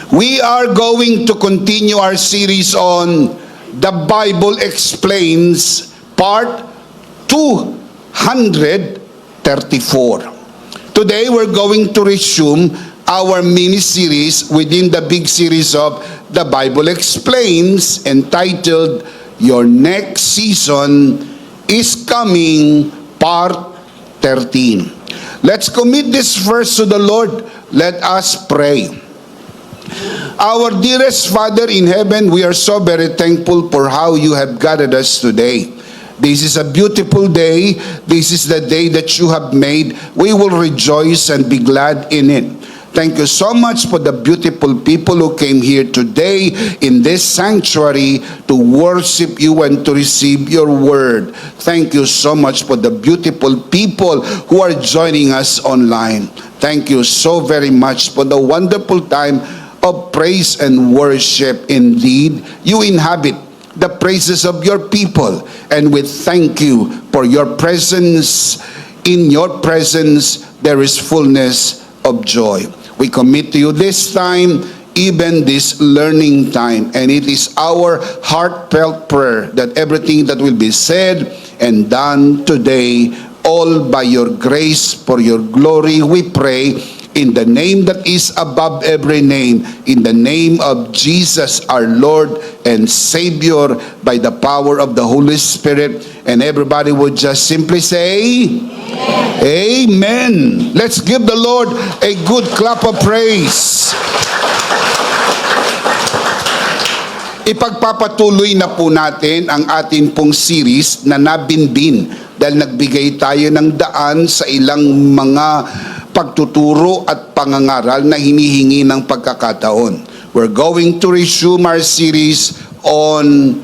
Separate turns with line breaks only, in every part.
We are going to continue our series on The Bible Explains, Part 234. Today, we're going to resume our mini-series within the big series of The Bible Explains, entitled Your Next Season is Coming, Part 13. Let's commit this verse to the Lord. Let us pray. Our dearest Father in heaven, we are so very thankful for how you have gathered us today. This is a beautiful day. This is the day that you have made. We will rejoice and be glad in it. Thank you so much for the beautiful people who came here today in this sanctuary to worship you and to receive your word. Thank you so much for the beautiful people who are joining us online. Thank you so very much for the wonderful time of praise and worship. Indeed, you inhabit the praises of your people, and we thank you for your presence. In your presence, there is fullness of joy. We commit to you this time, even this learning time, and it is our heartfelt prayer that everything that will be said and done today, all by your grace, for your glory, we pray, in the name that is above every name, in the name of Jesus our Lord and Savior, by the power of the Holy Spirit. And everybody would just simply say, Amen. Amen. Let's give the Lord a good clap of praise. Ipagpapatuloy na po natin ang ating pong series na nabinbin dahil nagbigay tayo ng daan sa ilang mga pagtuturo at pangangaral na hinihingi ng pagkakataon. We're going to resume our series on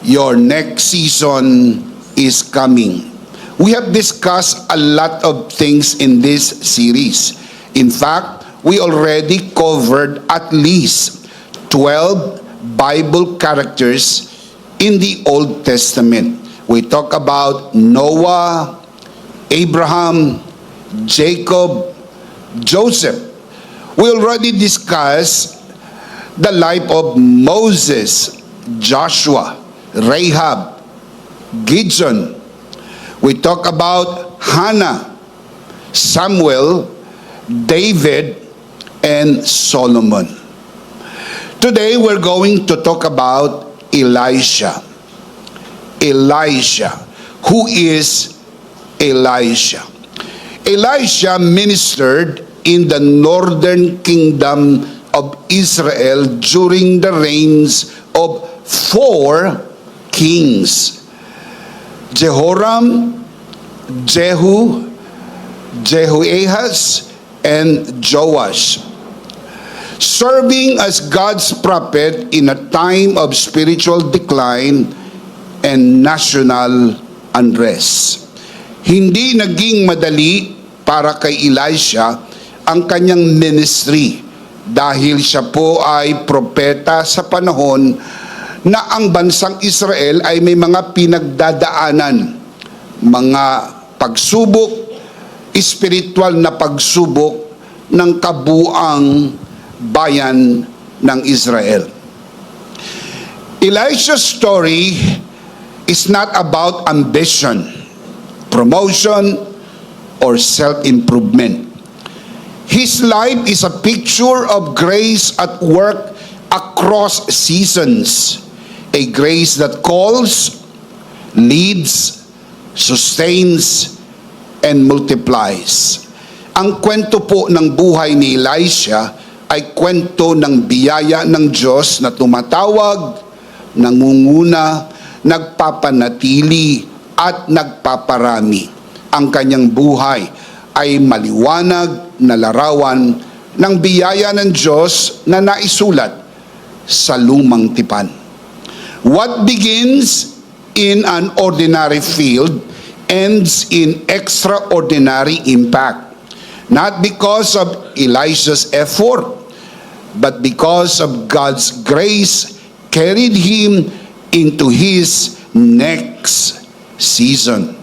Your Next Season is Coming. We have discussed a lot of things in this series. In fact, we already covered at least 12 Bible characters in the Old Testament. We talk about Noah, Abraham, Jacob, Joseph. We already discussed the life of Moses, Joshua, Rahab, Gideon. We talk about Hannah, Samuel, David, and Solomon. Today we're going to talk about Elisha. Elisha. Who is Elisha? Elisha ministered in the northern kingdom of Israel during the reigns of 4 kings: Jehoram, Jehu, Jehoahaz, and Joash, serving as God's prophet in a time of spiritual decline and national unrest. Hindi naging madali para kay Elisha ang kanyang ministry dahil siya po ay propeta sa panahon na ang bansang Israel ay may mga pinagdadaanan, mga pagsubok, espiritual na pagsubok ng kabuang bayan ng Israel. Elisha's story is not about ambition, promotion, or self-improvement. His life is a picture of grace at work across seasons. A grace that calls, leads, sustains, and multiplies. Ang kwento po ng buhay ni Elisha ay kwento ng biyaya ng Diyos na tumatawag, nangunguna, nagpapanatili, at nagpaparami. Ang kanyang buhay ay maliwanag na larawan ng biyaya ng Diyos na naisulat sa lumang tipan. What begins in an ordinary field ends in extraordinary impact. Not because of Elisha's effort, but because of God's grace carried him into his next season.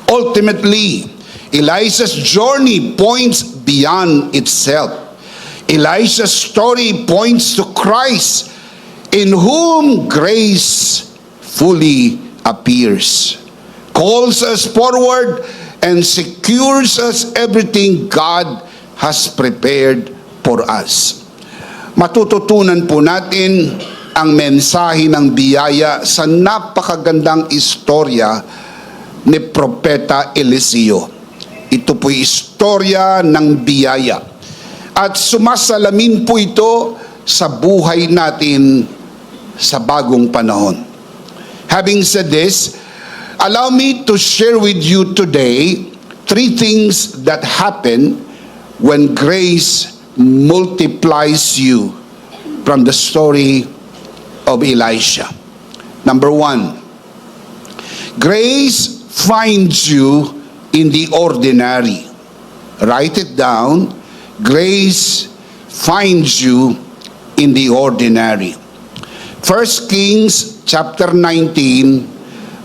Ultimately, Elisha's journey points beyond itself. Elisha's story points to Christ, in whom grace fully appears, calls us forward, and secures us everything God has prepared for us. Matututunan po natin ang mensahe ng biyaya sa napakagandang istorya ni Propeta Eliseo. Ito po'y istorya ng biyaya. At sumasalamin po ito sa buhay natin sa bagong panahon. Having said this, allow me to share with you today 3 things that happen when grace multiplies you from the story of Elisha. Number 1, grace finds you in the ordinary. Write it down. Grace finds you in the ordinary. 1 Kings chapter 19,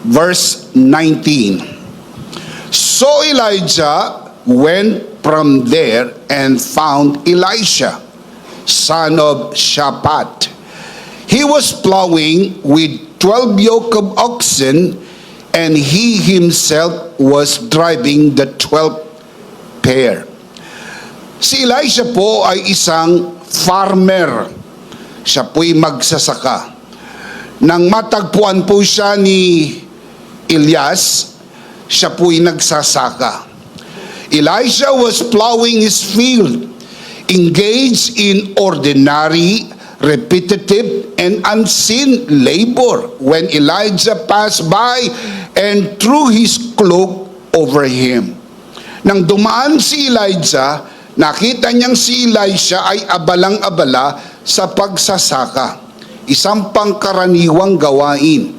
verse 19. So Elijah went from there and found Elisha, son of Shaphat. He was plowing with 12 yoke of oxen, and he himself was driving the 12th pair. Si Elisha po ay isang farmer. Siya po'y magsasaka. Nang matagpuan po siya ni Elias, siya po'y nagsasaka. Elisha was plowing his field, engaged in ordinary, repetitive, and unseen labor when Elijah passed by and threw his cloak over him. Nang dumaan si Elijah, nakita niyang si Elisha ay abalang-abala sa pagsasaka, isang pangkaraniwang gawain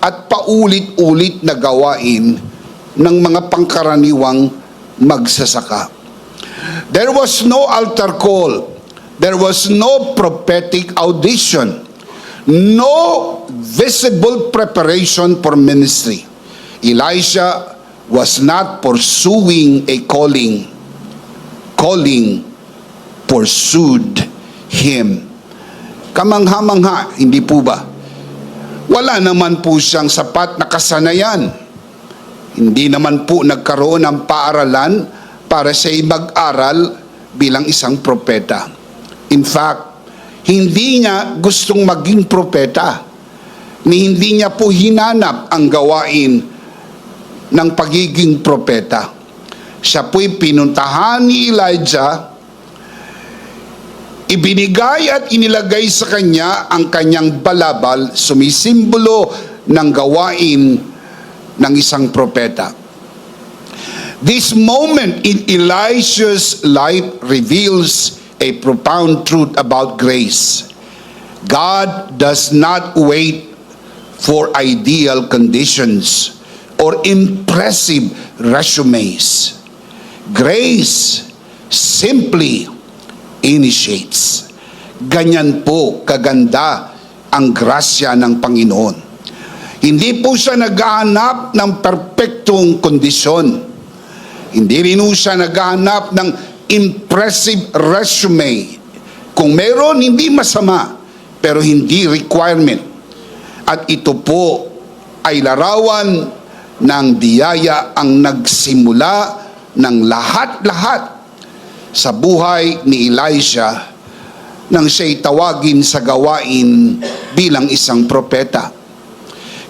at paulit-ulit na gawain ng mga pangkaraniwang magsasaka. There was no altar call. There was no prophetic audition. No visible preparation for ministry. Elisha was not pursuing a calling. Calling pursued him. Kamangha-mangha, hindi po ba? Wala naman po siyang sapat na kasanayan. Hindi naman po nagkaroon ng paaralan para siya'y mag-aral bilang isang propeta. In fact, hindi niya gustong maging propeta. Hindi niya po hinanap ang gawain ng pagiging propeta. Siya po'y pinuntahan ni Elijah, ibinigay at inilagay sa kanya ang kanyang balabal, sumisimbolo ng gawain ng isang propeta. This moment in Elisha's life reveals a profound truth about grace. God does not wait for ideal conditions or impressive resumes. Grace simply initiates. Ganyan po kaganda ang grasya ng Panginoon. Hindi po siya naghahanap ng perpektong kondisyon. Hindi rin po siya naghahanap ng impressive resume. Kung meron, hindi masama, pero hindi requirement. At ito po ay larawan ng biyaya ang nagsimula ng lahat-lahat sa buhay ni Elisha nang siya'y tawagin sa gawain bilang isang propeta.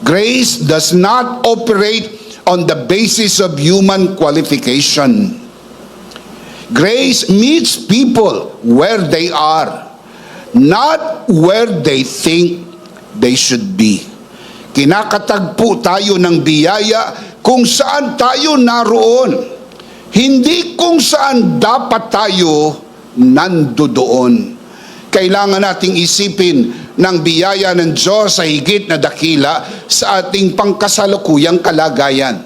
Grace does not operate on the basis of human qualification. Grace meets people where they are, not where they think they should be. Kinakatagpo tayo ng biyaya kung saan tayo naroon, hindi kung saan dapat tayo nandoon. Kailangan nating isipin ng biyaya ng Diyos sa higit na dakila sa ating pangkasalukuyang kalagayan.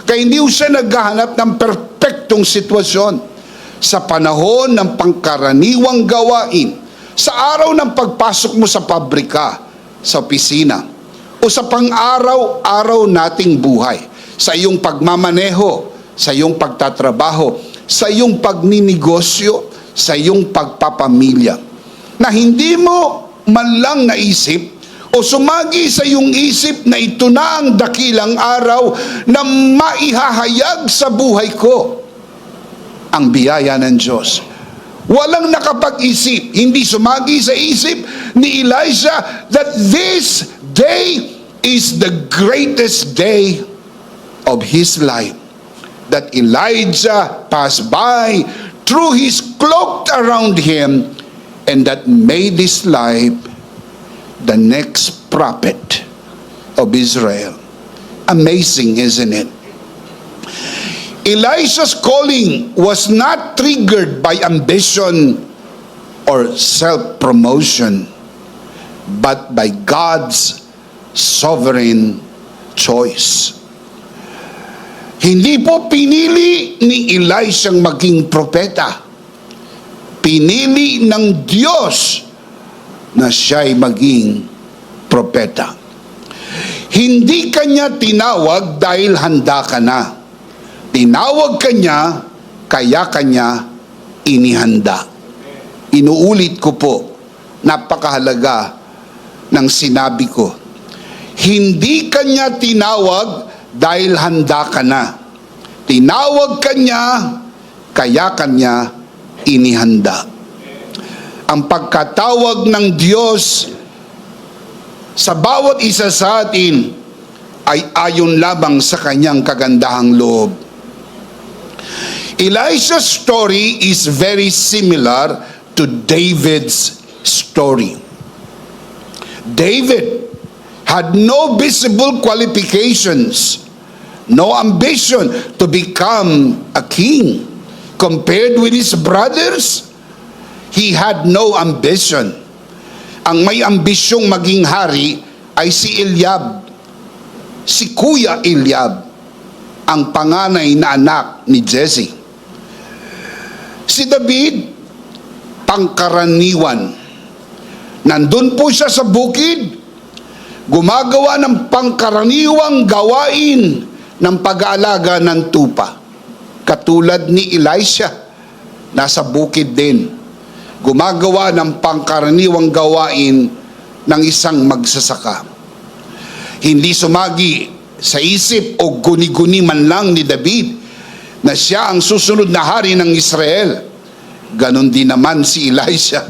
Kaya hindi siya naghahanap ng perpektong sitwasyon. Sa panahon ng pangkaraniwang gawain, sa araw ng pagpasok mo sa pabrika, sa opisina, o sa pang-araw-araw nating buhay, sa iyong pagmamaneho, sa iyong pagtatrabaho, sa iyong pagninegosyo, sa iyong pagpapamilya na hindi mo man lang naisip o sumagi sa iyong isip na ito na ang dakilang araw na maihahayag sa buhay ko ang biyaya ng Diyos. Walang nakapag-isip, hindi sumagi sa isip ni Elijah that this day is the greatest day of his life. That Elijah passed by, threw his cloak around him, and that made his life the next prophet of Israel. Amazing, isn't it? Elisha's calling was not triggered by ambition or self-promotion, but by God's sovereign choice. Hindi po pinili ni Elisha maging propeta. Pinili ng Diyos na siya'y maging propeta. Hindi kanya tinawag dahil handa ka na. Tinawag kanya, kaya kanya inihanda. Inuulit ko po, napakahalaga ng sinabi ko. Hindi kanya tinawag dahil handa ka na. Tinawag kanya, kaya kanya inihanda. Ang pagkatawag ng Diyos sa bawat isa sa atin ay ayon lamang sa kanyang kagandahang loob. Elisha's story is very similar to David's story. David had no visible qualifications, no ambition to become a king. Compared with his brothers, he had no ambition. Ang may ambisyong maging hari ay si Eliab, si Kuya Eliab, ang panganay na anak ni Jesse. Si David, pangkaraniwan. Nandun po siya sa bukid, gumagawa ng pangkaraniwang gawain ng pag-aalaga ng tupa. Katulad ni Elisha, nasa bukid din, gumagawa ng pangkaraniwang gawain ng isang magsasaka. Hindi sumagi sa isip o guni-guni man lang ni David na siya ang susunod na hari ng Israel. Ganon din naman si Elisha.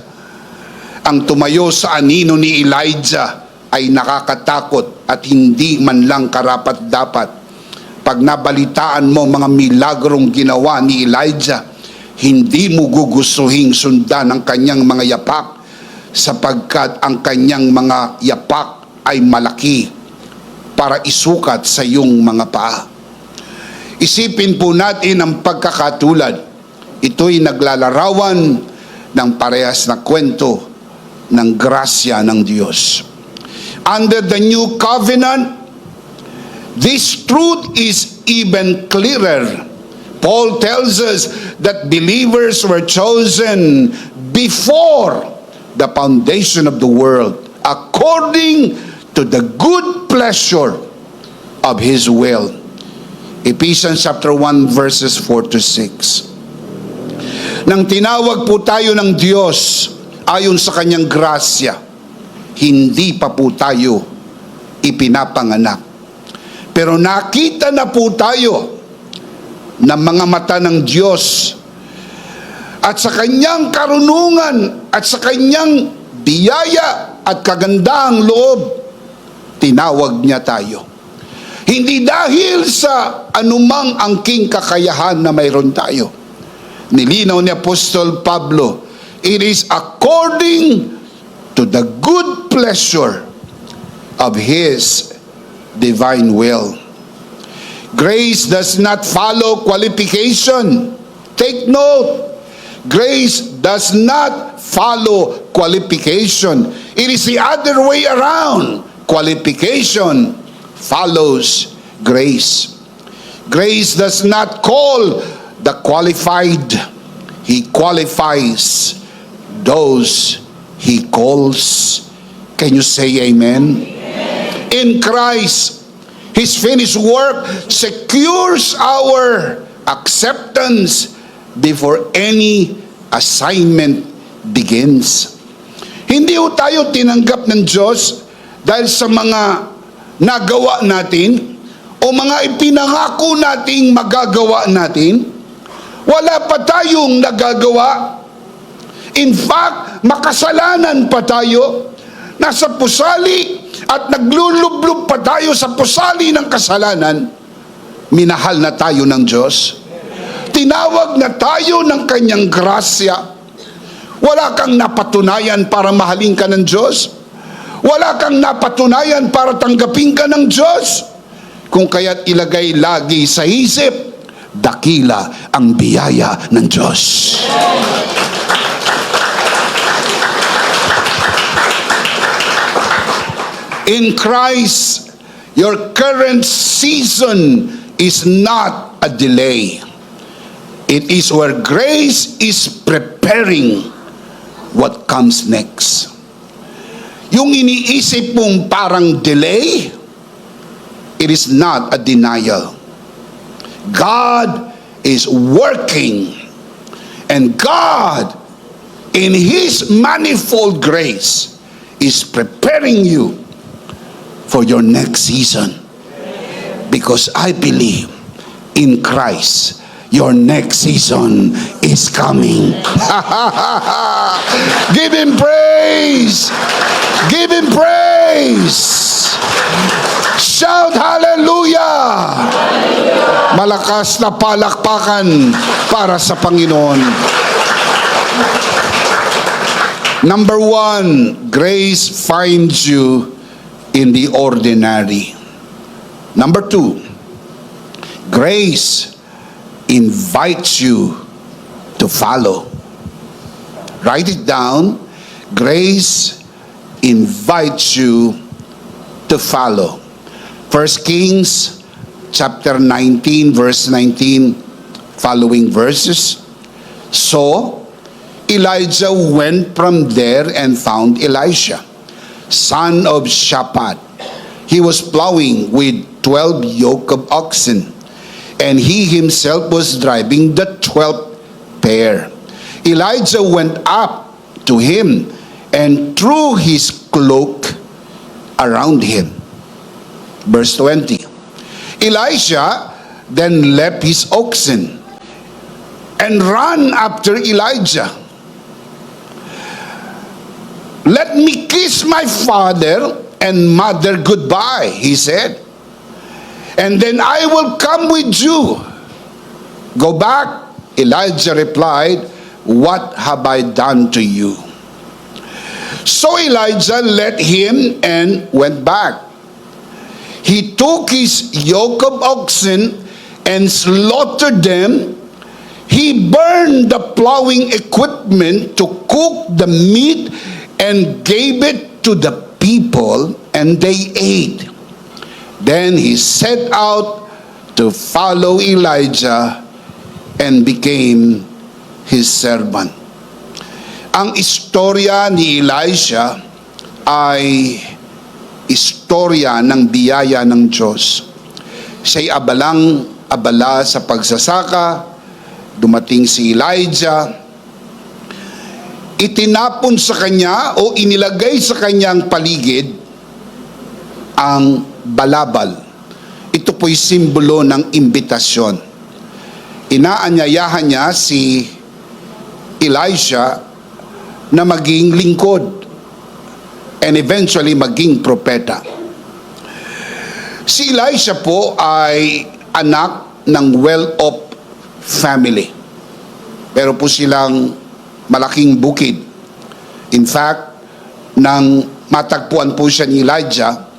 Ang tumayo sa anino ni Elijah ay nakakatakot at hindi man lang karapat-dapat. Pag nabalitaan mo mga milagrong ginawa ni Elijah, hindi mo gugustuhing sundan ang kanyang mga yapak, sapagkat ang kanyang mga yapak ay malaki para isukat sa iyong mga paa. Isipin po natin ang pagkakatulad. Ito'y naglalarawan ng parehas na kwento ng grasya ng Diyos. Under the new covenant, this truth is even clearer. Paul tells us that believers were chosen before the foundation of the world, according to the good pleasure of His will. Ephesians chapter 1 verses 4 to 6. Nang tinawag po tayo ng Diyos ayon sa kanyang grasya, hindi pa po tayo ipinapanganak. Pero nakita na po tayo ng mga mata ng Diyos, at sa kanyang karunungan at sa kanyang biyaya at kagandahang loob, tinawag niya tayo. Hindi dahil sa anumang angking kakayahan na mayroon tayo. Nilinaw ni Apostol Pablo, it is according to the good pleasure of His divine will. Grace does not follow qualification. Take note, grace does not follow qualification. It is the other way around. Qualification follows grace. Grace does not call the qualified. He qualifies those He calls. Can you say amen? Amen. In Christ, His finished work secures our acceptance before any assignment begins. Hindi ho tayo tinanggap ng Diyos dahil sa mga nagawa natin o mga ipinangako nating magagawa natin. Wala pa tayong nagagawa. In fact, makasalanan pa tayo. Nasa pusali at naglulublob pa tayo sa pusali ng kasalanan. Minahal na tayo ng Diyos. Tinawag na tayo ng Kanyang grasya. Wala kang napatunayan para mahalin ka ng Diyos. Wala kang napatunayan para tanggapin ka ng Diyos. Kung kaya't ilagay lagi sa isip, dakila ang biyaya ng Diyos. In Christ, your current season is not a delay. It is where grace is preparing what comes next. Yung iniisip mong parang delay, it is not a denial. God is working, and God, in His manifold grace, is preparing you for your next season. Because I believe in Christ, your next season is coming. Give Him praise! Give Him praise! Shout hallelujah! Malakas na palakpakan para sa Panginoon. Number one, grace finds you in the ordinary. Number two, grace invites you to follow. Write it down. Grace invites you to follow. 1 Kings chapter 19 verse 19 following verses. So Elijah went from there and found Elisha, son of Shaphat. He was plowing with 12 yoke of oxen, and he himself was driving the 12th pair. Elijah went up to him and threw his cloak around him. Verse 20. Elisha then left his oxen and ran after Elijah. Let me kiss my father and mother goodbye, he said, and then I will come with you. Go back. Elijah replied, what have I done to you? So Elijah left him and went back. He took his yoke of oxen and slaughtered them. He burned the plowing equipment to cook the meat and gave it to the people, and they ate. Then he set out to follow Elijah and became his servant. Ang istorya ni Elisha ay istorya ng biyaya ng Diyos. Siya'y abala sa pagsasaka. Dumating si Elijah. Itinapon sa kanya o inilagay sa kanyang paligid ang balabal. Ito po'y simbolo ng imbitasyon. Inaanyayahan niya si Elisha na maging lingkod and eventually maging propeta. Si Elisha po ay anak ng well-off family. Pero po silang malaking bukid. In fact, nang matagpuan po siya ni Elijah,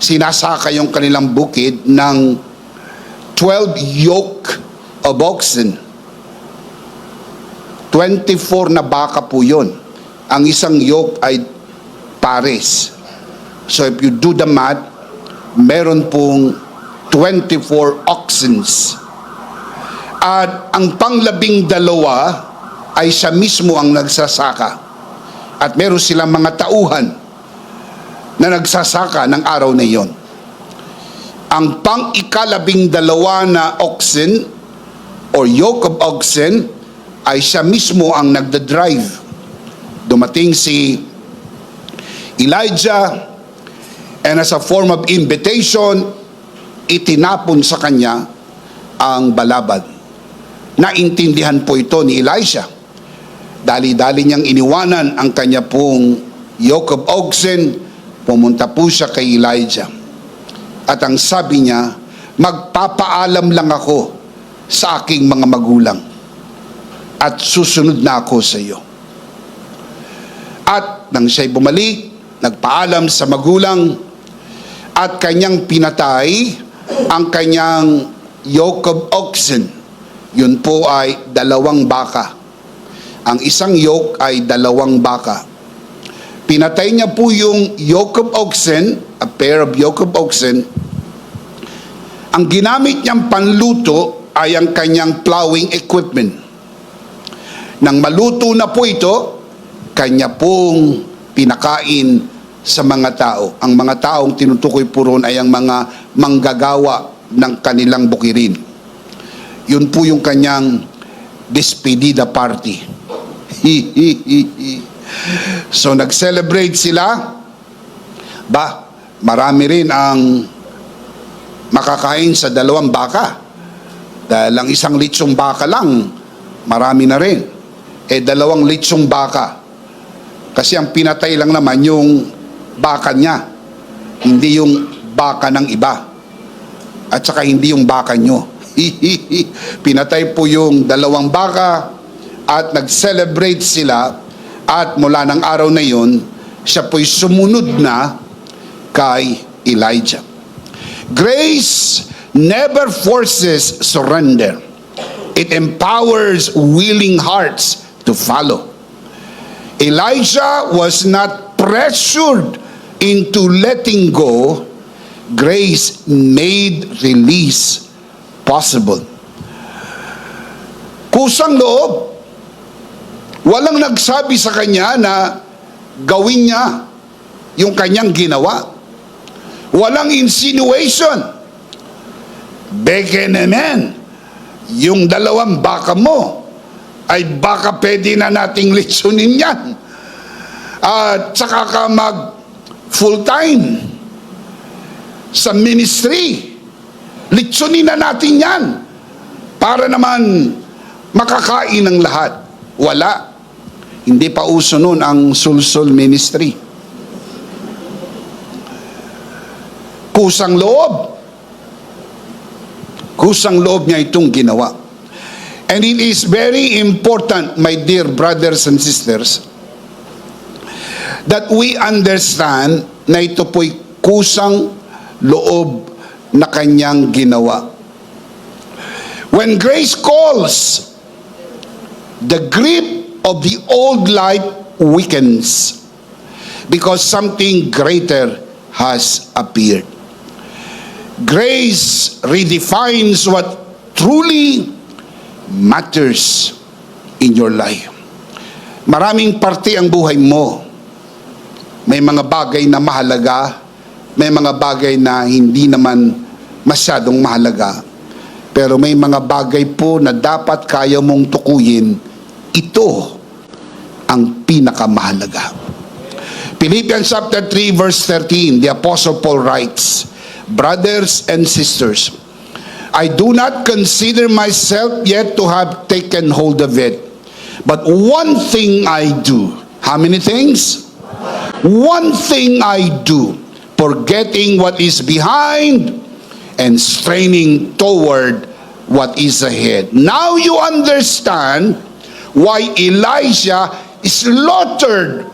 sinasaka yung kanilang bukid ng 12 yoke of oxen. 24 na baka po yun. Ang isang yoke ay pares. So if you do the math, meron pong 24 oxens. At ang pang-12 ay siya mismo ang nagsasaka. At meron silang mga tauhan na nagsasaka ng araw na iyon. Ang pang-12 na oxen or yoke of oxen ay siya mismo ang nagda-drive. Dumating si Elijah, and as a form of invitation, itinapon sa kanya ang balabad. Naintindihan po ito ni Elisha. Dali-dali niyang iniwanan ang kanya pong yoke of oxen, pumunta po siya kay Elijah. At ang sabi niya, magpapaalam lang ako sa aking mga magulang at susunod na ako sa iyo. At nang siya'y bumalik, nagpaalam sa magulang at kanyang pinatay ang kanyang yoke of oxen. Yun po ay 2 baka. Ang isang yoke ay 2 baka. Pinatay niya po yung yoke of oxen, a pair of yoke of oxen. Ang ginamit niyang panluto ay ang kanyang plowing equipment. Nang maluto na po ito, kanya pong pinakain sa mga tao. Ang mga taong tinutukoy po ron ay ang mga manggagawa ng kanilang bukirin. Yun po yung kanyang despedida party. So nag-celebrate sila. Marami rin ang makakain sa 2 baka. Dahil ang isang litsong baka lang, marami na rin. 2 litsong baka. Kasi ang pinatay lang naman yung baka niya, hindi yung baka ng iba. At saka hindi yung baka nyo. Pinatay po yung 2 baka at nag-celebrate sila, at mula ng araw na yun, siya po'y sumunod na kay Elijah. Grace never forces surrender. It empowers willing hearts to follow. Elijah was not pressured into letting go. Grace made release possible. Kusang loob. Walang nagsabi sa kanya na gawin niya yung kanyang ginawa. Walang insinuation. Beke naman, yung 2 baka mo ay baka pwede na nating litsunin yan. At saka ka mag full-time sa ministry. Litsunin na natin yan para naman makakain ng lahat. Wala. Hindi pa uso nun ang sulsul ministry. Kusang loob. Kusang loob niya itong ginawa. And it is very important, my dear brothers and sisters, that we understand na ito po'y kusang loob na kanyang ginawa. When grace calls, the grip of the old life weakens because something greater has appeared. Grace redefines what truly matters in your life. Maraming parte ang buhay mo. May mga bagay na mahalaga, may mga bagay na hindi naman masyadong mahalaga. Pero may mga bagay po na dapat kaya mong tukuyin. Ito ang pinakamahalaga. Philippians chapter 3 verse 13, the Apostle Paul writes, "Brothers and sisters, I do not consider myself yet to have taken hold of it. But one thing I do." How many things? One thing I do, forgetting what is behind and straining toward what is ahead. Now you understand why Elijah slaughtered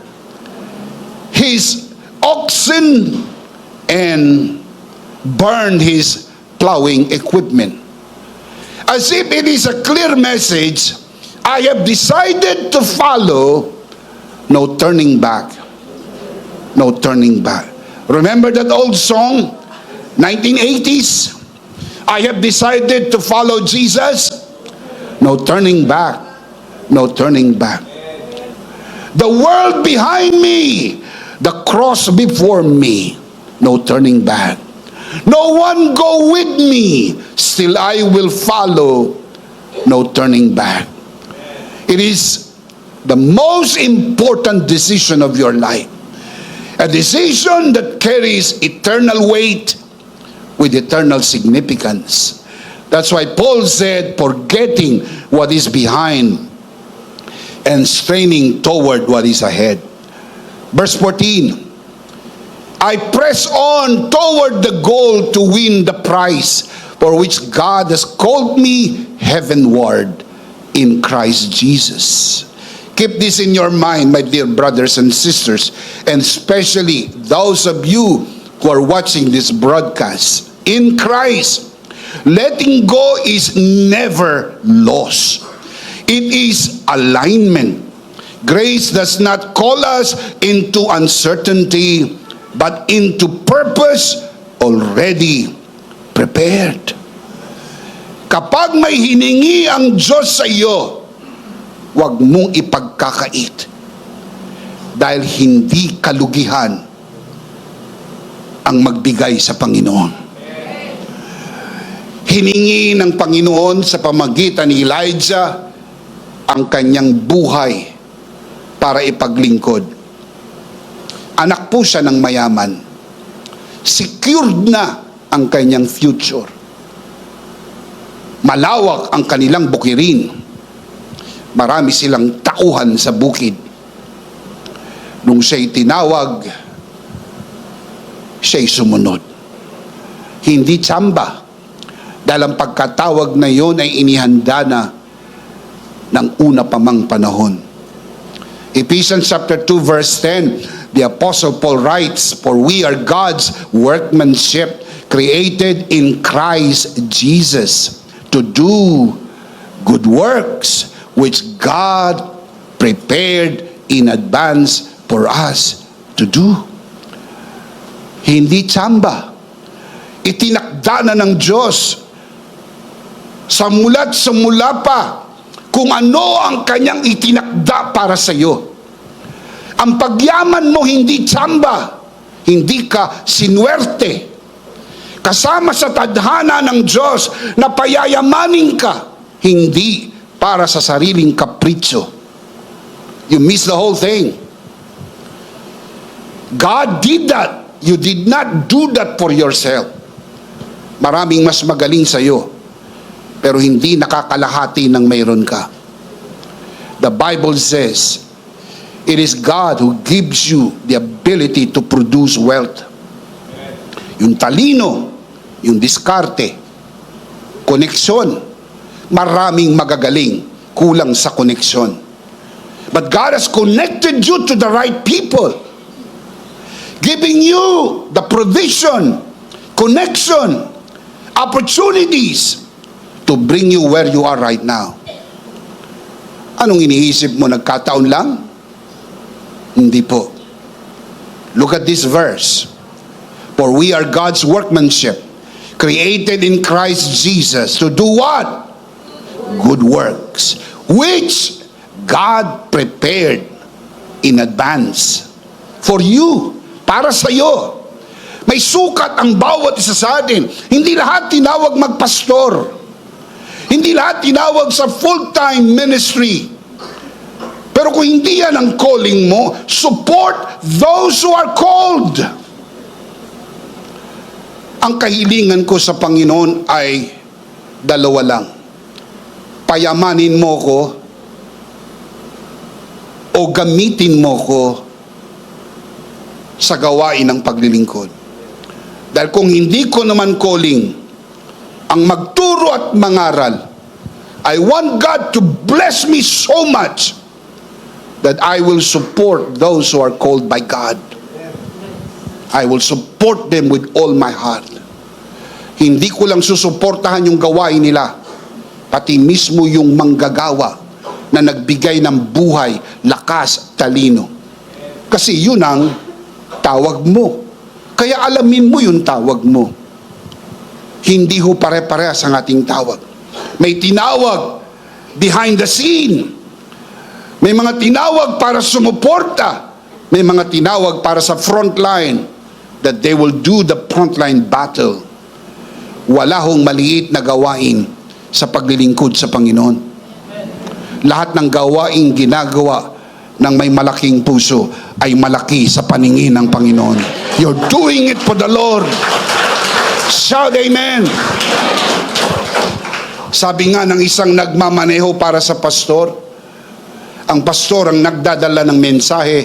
his oxen and burned his plowing equipment. As if it is a clear message, I have decided to follow, no turning back. No turning back. Remember that old song, 1980s? I have decided to follow Jesus, no turning back. No turning back. The world behind me, the cross before me, no turning back. No one go with me, still I will follow, no turning back. It is the most important decision of your life. A decision that carries eternal weight with eternal significance. That's why Paul said, forgetting what is behind and straining toward what is ahead. Verse 14, I press on toward the goal to win the prize for which God has called me heavenward in Christ Jesus. Keep this in your mind, my dear brothers and sisters, and especially those of you who are watching this broadcast. In Christ, letting go is never loss. It is alignment. Grace does not call us into uncertainty, but into purpose already prepared. Kapag may hiningi ang Diyos sa iyo, huwag mong ipagkakait, dahil hindi kalugihan ang magbigay sa Panginoon. Hiningi ng Panginoon sa pamagitan ni Elijah ang kanyang buhay para ipaglingkod. Anak po siya ng mayaman. Secured na ang kanyang future. Malawak ang kanilang bukirin. Marami silang tauhan sa bukid. Nung siya'y tinawag, siya'y sumunod. Hindi tsamba. Dahil ang pagkatawag na yon ay inihanda na ng una pa mang panahon. Ephesians chapter 2 verse 10, the Apostle Paul writes, for we are God's workmanship, created in Christ Jesus to do good works, which God prepared in advance for us to do. Hindi tsamba. Itinakda na ng Diyos sa mula't simula pa kung ano ang kanyang itinakda para sa iyo. Ang pagyaman mo hindi tsamba, hindi ka sinuwerte. Kasama sa tadhana ng Diyos na payayamanin ka, hindi para sa sariling kapritsyo. You miss the whole thing. God did that. You did not do that for yourself. Maraming mas magaling sa iyo, pero hindi nakakalahati ng mayroon ka. The Bible says, it is God who gives you the ability to produce wealth. Yung talino, yung diskarte, koneksyon. Maraming magagaling, kulang sa koneksyon. But God has connected you to the right people, giving you the provision, connection, opportunities to bring you where you are right now. Anong iniisip mo, nagkataon lang? Hindi po. Look at this verse. For we are God's workmanship, created in Christ Jesus to do what? Good works, which God prepared in advance for you, para sa iyo. May sukat ang bawat isa sa atin. Hindi lahat tinawag magpastor. Hindi lahat tinawag sa full-time ministry. Pero kung hindi yan ang calling mo, support those who are called. Ang kahilingan ko sa Panginoon ay dalawa lang. Payamanin mo ko o gamitin mo ko sa gawain ng paglilingkod. Dahil kung hindi ko naman calling ang magturo at mangaral, I want God to bless me so much that I will support those who are called by God. I will support them with all my heart. Hindi ko lang susuportahan yung gawain nila, pati mismo yung manggagawa na nagbigay ng buhay, lakas, talino. Kasi yun ang tawag mo. Kaya alamin mo yung tawag mo. Hindi ho pare-parehas ang ating tawag. May tinawag behind the scene. May mga tinawag para sumuporta. May mga tinawag para sa front line, that they will do the frontline battle. Wala hong maliit na gawain sa paglilingkod sa Panginoon. lahat ng gawaing ginagawa ng may malaking puso ay malaki sa paningin ng Panginoon. You're doing it for the Lord. Shout amen. Sabi nga ng isang nagmamaneho para sa pastor, ang pastor ang nagdadala ng mensahe,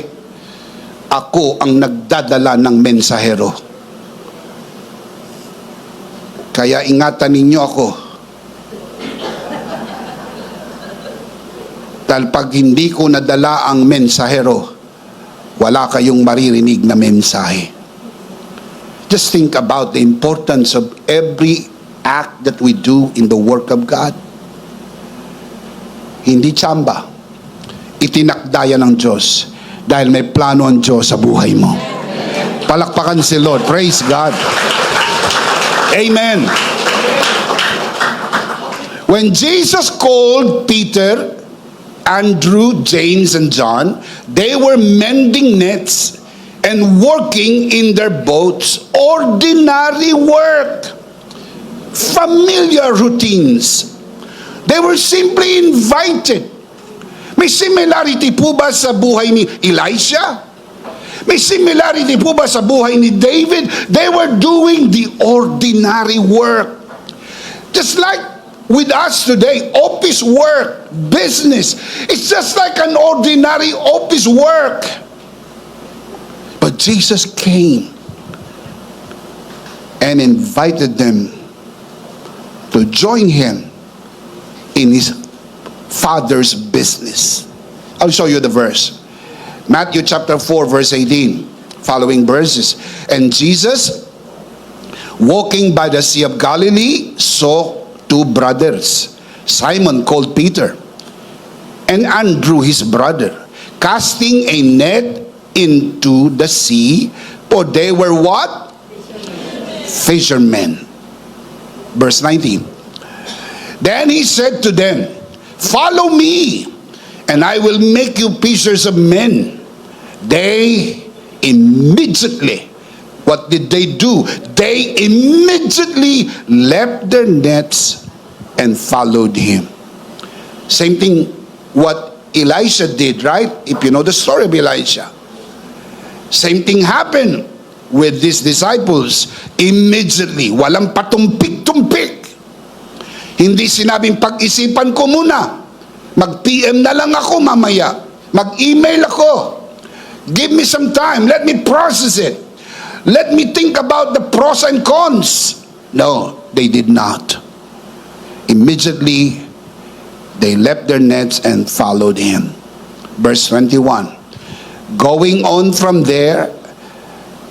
ako ang nagdadala ng mensahero. Kaya ingatan ninyo ako. Dahil pag hindi ko nadala ang mensahero, wala kayong maririnig na mensahe. Just think about the importance of every act that we do in the work of God. Hindi tsamba. Itinakda yan ng Diyos dahil may plano ang Diyos sa buhay mo. Palakpakan si Lord. Praise God. Amen. When Jesus called Peter, Andrew, James, and John, they were mending nets and working in their boats. Ordinary work. Familiar routines. They were simply invited. May similarity po ba sa buhay ni Elisha? May similarity po ba sa buhay ni David? They were doing the ordinary work. Just like with us today, office work, business, it's just like an ordinary office work. But Jesus came and invited them to join him in his Father's business. I'll show you the verse. Matthew chapter 4 verse 18, following verses. And Jesus, walking by the Sea of Galilee, saw two brothers, Simon called Peter, and Andrew his brother, casting a net into the sea, for they were what? Fishermen. Verse 19. Then he said to them, follow me, and I will make you fishers of men. They immediately, what did they do? They immediately left their nets and followed him. Same thing what Elisha did, right? If you know the story of Elisha. Same thing happened with these disciples. Immediately, walang patumpik-tumpik. Hindi sinabing pag-isipan ko muna. Mag-PM na lang ako mamaya. Mag-email ako. Give me some time. Let me process it. Let me think about the pros and cons. No, they did not. Immediately, they left their nets and followed him. Verse 21. Going on from there,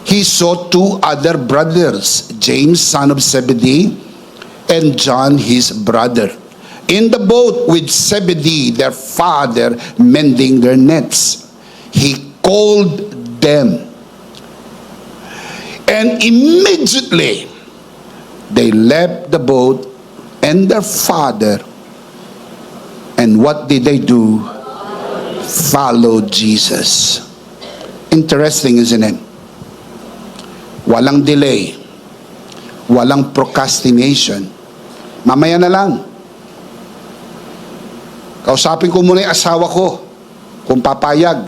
he saw two other brothers, James, son of Zebedee, and John, his brother, in the boat with Zebedee, their father, mending their nets. He called them. And immediately, they left the boat and their father. And what did they do? Followed Jesus. Interesting, isn't it? Walang delay. Walang procrastination. Mamaya na lang. Kausapin ko muna yung asawa ko kung papayag.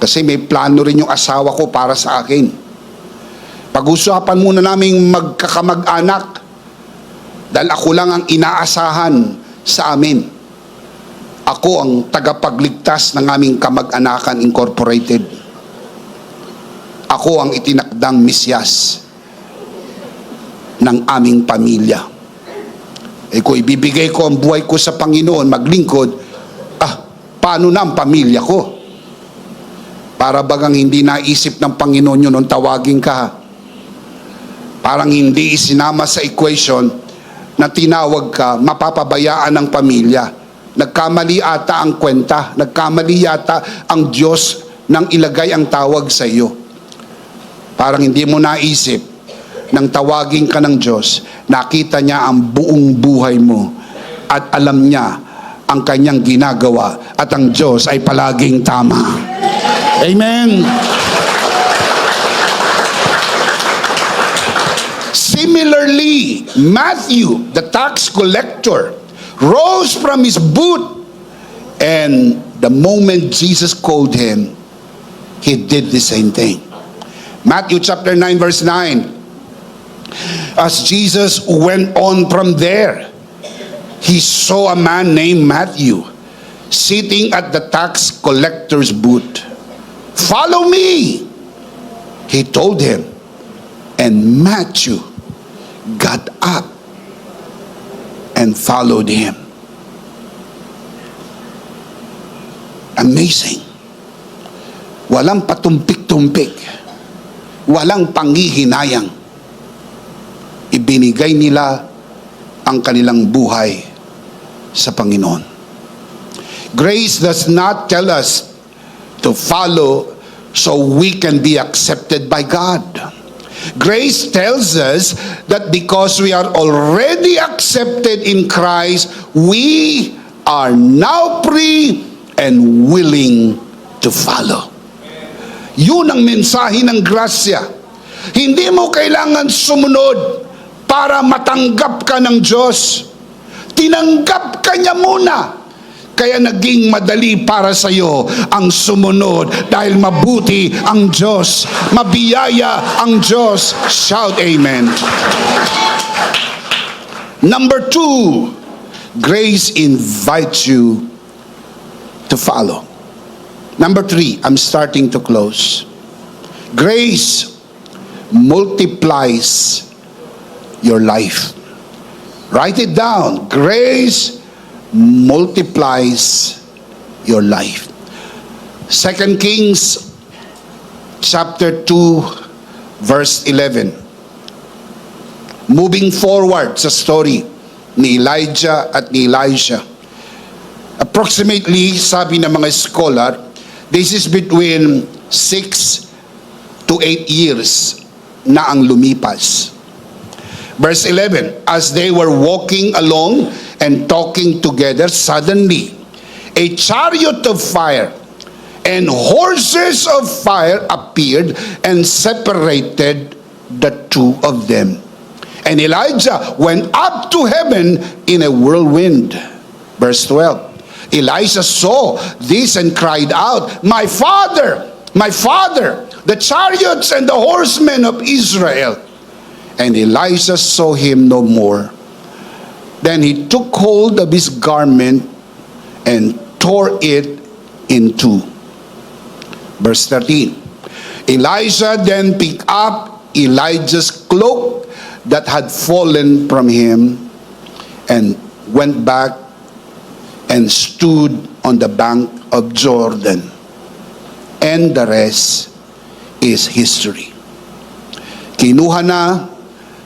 Kasi may plano rin yung asawa ko para sa akin. Pag-usapan muna naming magkakamag-anak dahil ako lang ang inaasahan sa amin. Ako ang tagapagligtas ng aming kamag-anakan incorporated. Ako ang itinakdang Mesyas ng aming pamilya. Kung ibibigay ko ang buhay ko sa Panginoon, maglingkod, paano na ang pamilya ko? Para bagang hindi naisip ng Panginoon yun nung tawagin ka. Parang hindi isinama sa equation na tinawag ka, mapapabayaan ng pamilya. Nagkamali ata ang kwenta, nagkamali yata ang Diyos nang ilagay ang tawag sa iyo. Parang hindi mo naisip, nang tawagin ka ng Diyos, nakita niya ang buong buhay mo at alam niya ang kanyang ginagawa at ang Diyos ay palaging tama. Amen. Similarly, Matthew, the tax collector, rose from his booth And the moment Jesus called him, he did the same thing. Matthew chapter 9 verse 9. As Jesus went on from there, he saw a man named Matthew sitting at the tax collector's booth. "Follow me," he told him. And Matthew got up and followed him. Amazing. Walang patumpik-tumpik. Walang panghihinayang. Ibinigay nila ang kanilang buhay sa Panginoon. Grace does not tell us to follow so we can be accepted by God. Grace tells us that because we are already accepted in Christ, we are now free and willing to follow. Yun ang mensahe ng grasya. Hindi mo kailangan sumunod para matanggap ka ng Diyos. Tinanggap ka niya muna. Kaya naging madali para sa iyo ang sumunod dahil mabuti ang Diyos, mabiyaya ang Diyos. Shout amen. Number 2, grace invites you to follow. Number 3, I'm starting to close. Grace multiplies your life. Write it down. Grace multiplies your life. 2 Kings chapter 2 verse 11. Moving forward sa story ni Elijah at ni Elisha. Approximately, sabi ng mga scholar, this is between 6 to 8 years na ang lumipas. Verse 11, as they were walking along and talking together, suddenly a chariot of fire and horses of fire appeared and separated the two of them. And Elijah went up to heaven in a whirlwind. Verse 12, Elisha saw this and cried out, my father, the chariots and the horsemen of Israel. And Elisha saw him no more. Then he took hold of his garment and tore it in two. Verse 13. Elisha then picked up Elijah's cloak that had fallen from him and went back and stood on the bank of Jordan. And the rest is history. Kinuha na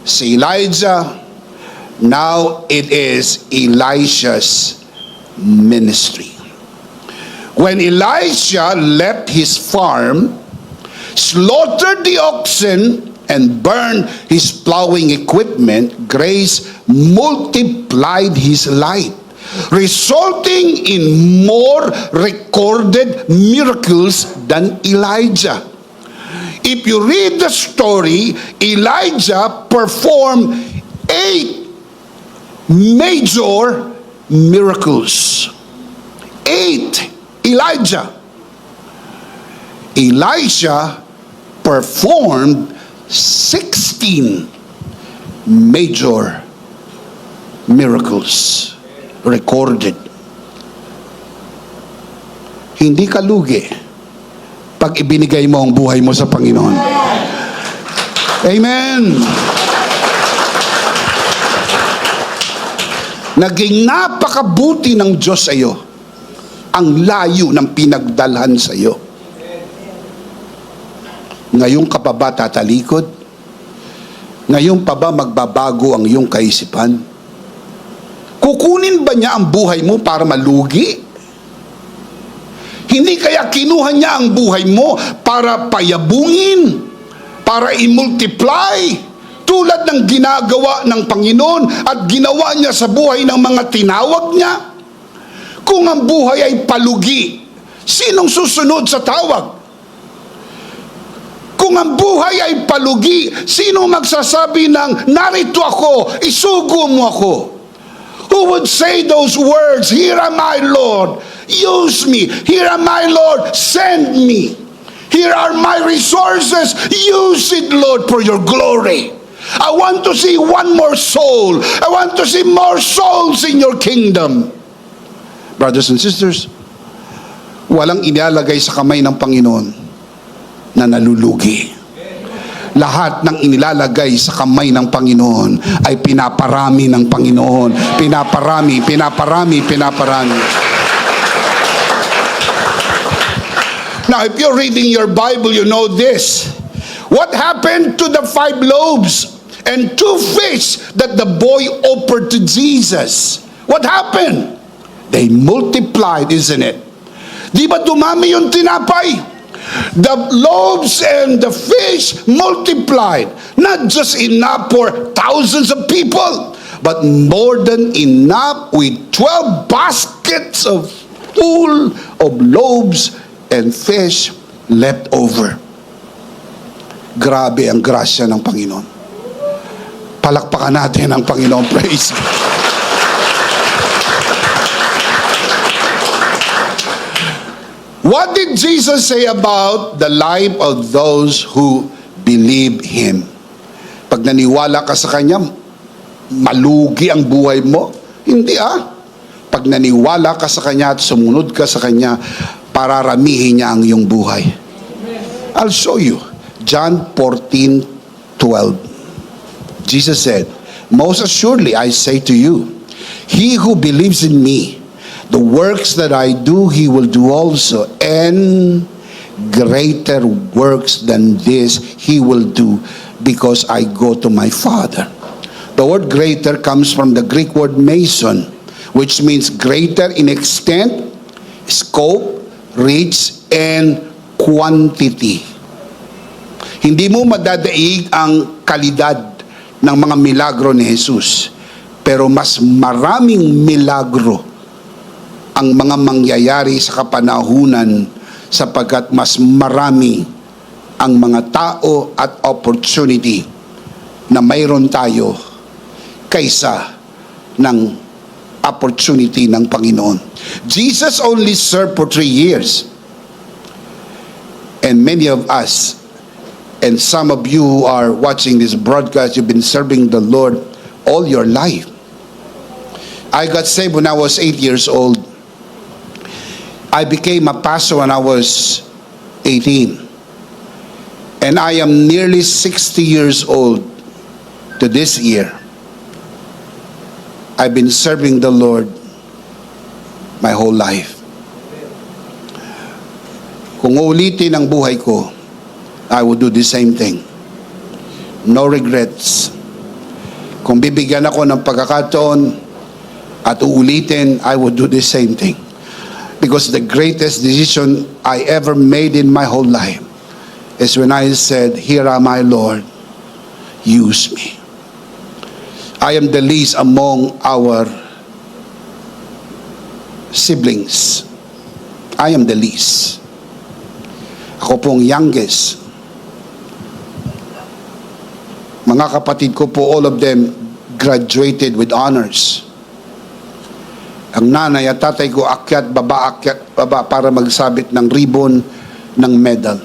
si Elijah. Now it is Elisha's ministry. When Elisha left his farm, slaughtered the oxen, and burned his plowing equipment, grace multiplied his light, resulting in more recorded miracles than Elijah. If you read the story, Elijah performed 8 major miracles. 8. Elijah. Elisha performed 16 major miracles recorded. Hindi ka lugi pag ibinigay mo ang buhay mo sa Panginoon. Amen. Naging napakabuti ng Diyos sa iyo. Ang layo ng pinagdalhan sa iyo. Ngayon ka pa ba tatalikod? Ngayon pa ba magbabago ang iyong kaisipan? Kukunin ba niya ang buhay mo para malugi? Hindi kaya kinuha niya ang buhay mo para payabungin, para i-multiply, tulad ng ginagawa ng Panginoon at ginawa niya sa buhay ng mga tinawag niya? Kung ang buhay ay palugi, sinong susunod sa tawag? Kung ang buhay ay palugi, sino magsasabi ng, narito ako, isugo mo ako? Who would say those words, here am I, Lord, Use me. Here am I, Lord. Send me. Here are my resources. Use it, Lord, for your glory. I want to see one more soul. I want to see more souls in your kingdom. Brothers and sisters, walang inilalagay sa kamay ng Panginoon na nalulugi. Lahat ng inilalagay sa kamay ng Panginoon ay pinaparami ng Panginoon. Pinaparami, pinaparami, pinaparami. Now, if you're reading your Bible, you know this. What happened to the 5 loaves and 2 fish that the boy offered to Jesus? What happened? They multiplied, isn't it? Di ba dumami yung tinapay? The loaves and the fish multiplied. Not just enough for thousands of people, but more than enough with 12 baskets of full of loaves and fish left over. Grabe ang grasya ng Panginoon. Palakpakan natin ang Panginoon. Praise God. What did Jesus say about the life of those who believe Him? Pag naniwala ka sa Kanya, malugi ang buhay mo? Hindi Pag naniwala ka sa Kanya at sumunod ka sa Kanya, pararamihin niya ang iyong buhay. I'll show you. John 14:12. Jesus said, "Most assuredly I say to you, he who believes in me, the works that I do, he will do also, and greater works than this he will do, because I go to my Father." The word greater comes from the Greek word meson, which means greater in extent, scope, reach, and quantity. Hindi mo madadaig ang kalidad ng mga milagro ni Jesus, pero mas maraming milagro ang mga mangyayari sa kapanahunan sapagkat mas marami ang mga tao at opportunity na mayroon tayo kaysa ng opportunity ng Panginoon. Jesus only served for 3 years. And many of us, and some of you who are watching this broadcast, you've been serving the Lord all your life. I got saved when I was 8 years old. I became a pastor when I was 18. And I am nearly 60 years old to this year. I've been serving the Lord my whole life. Kung uulitin ang buhay ko, I will do the same thing. No regrets. Kung bibigyan ako ng pagkakataon at uulitin, I will do the same thing. Because the greatest decision I ever made in my whole life is when I said, "Here am I, Lord, use me." I am the least among our siblings. I am the least. Ako pong youngest. Mga kapatid ko po, all of them graduated with honors. Ang nanay at tatay ko akyat baba para magsabit ng ribbon ng medal.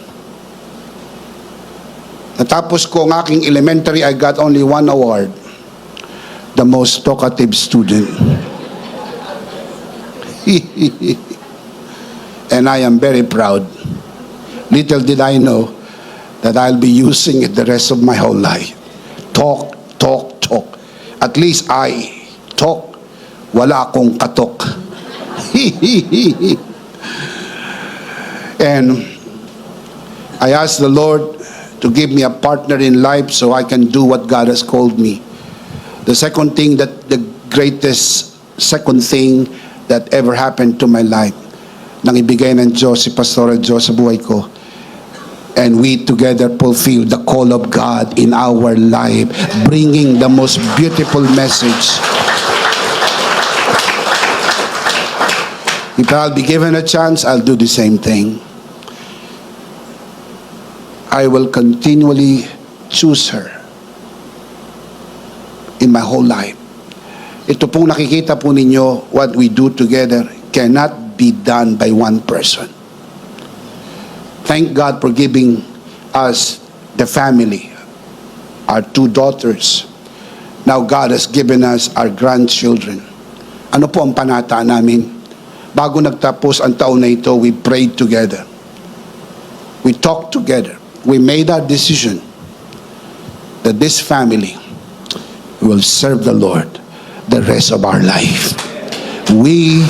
Natapos ko ang aking elementary, I got only 1 award. The most talkative student. And I am very proud. Little did I know that I'll be using it the rest of my whole life. Talk, talk, talk. At least I talk. Wala akong katok. And I asked the Lord to give me a partner in life so I can do what God has called me. The second thing that ever happened to my life, nang ibigay ng Diyos si Pastora Diyos sa buhay ko, and we together fulfill the call of God in our life, bringing the most beautiful message. If I'll be given a chance, I'll do the same thing. I will continually choose her in my whole life. Ito pong nakikita po ninyo, what we do together cannot be done by one person. Thank God for giving us the family, our 2 daughters. Now God has given us our grandchildren. Ano po ang panata namin? Bago nagtapos ang taon na ito, we prayed together. We talked together. We made our decision that this family will serve the Lord the rest of our life. We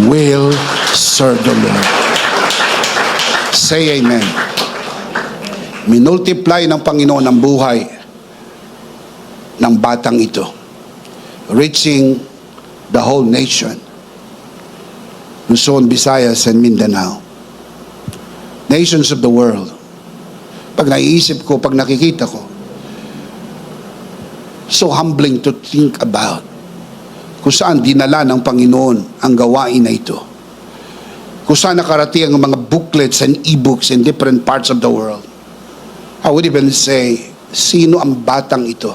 will serve the Lord. Say amen. Minultiply ng Panginoon ang buhay ng batang ito, reaching the whole nation, Luzon, Visayas, and Mindanao. Nations of the world. Pag naiisip ko, pag nakikita ko, so humbling to think about kung saan dinala ng Panginoon ang gawain na ito. Kung saan nakarating ang mga booklets and e-books in different parts of the world. I would even say, sino ang batang ito?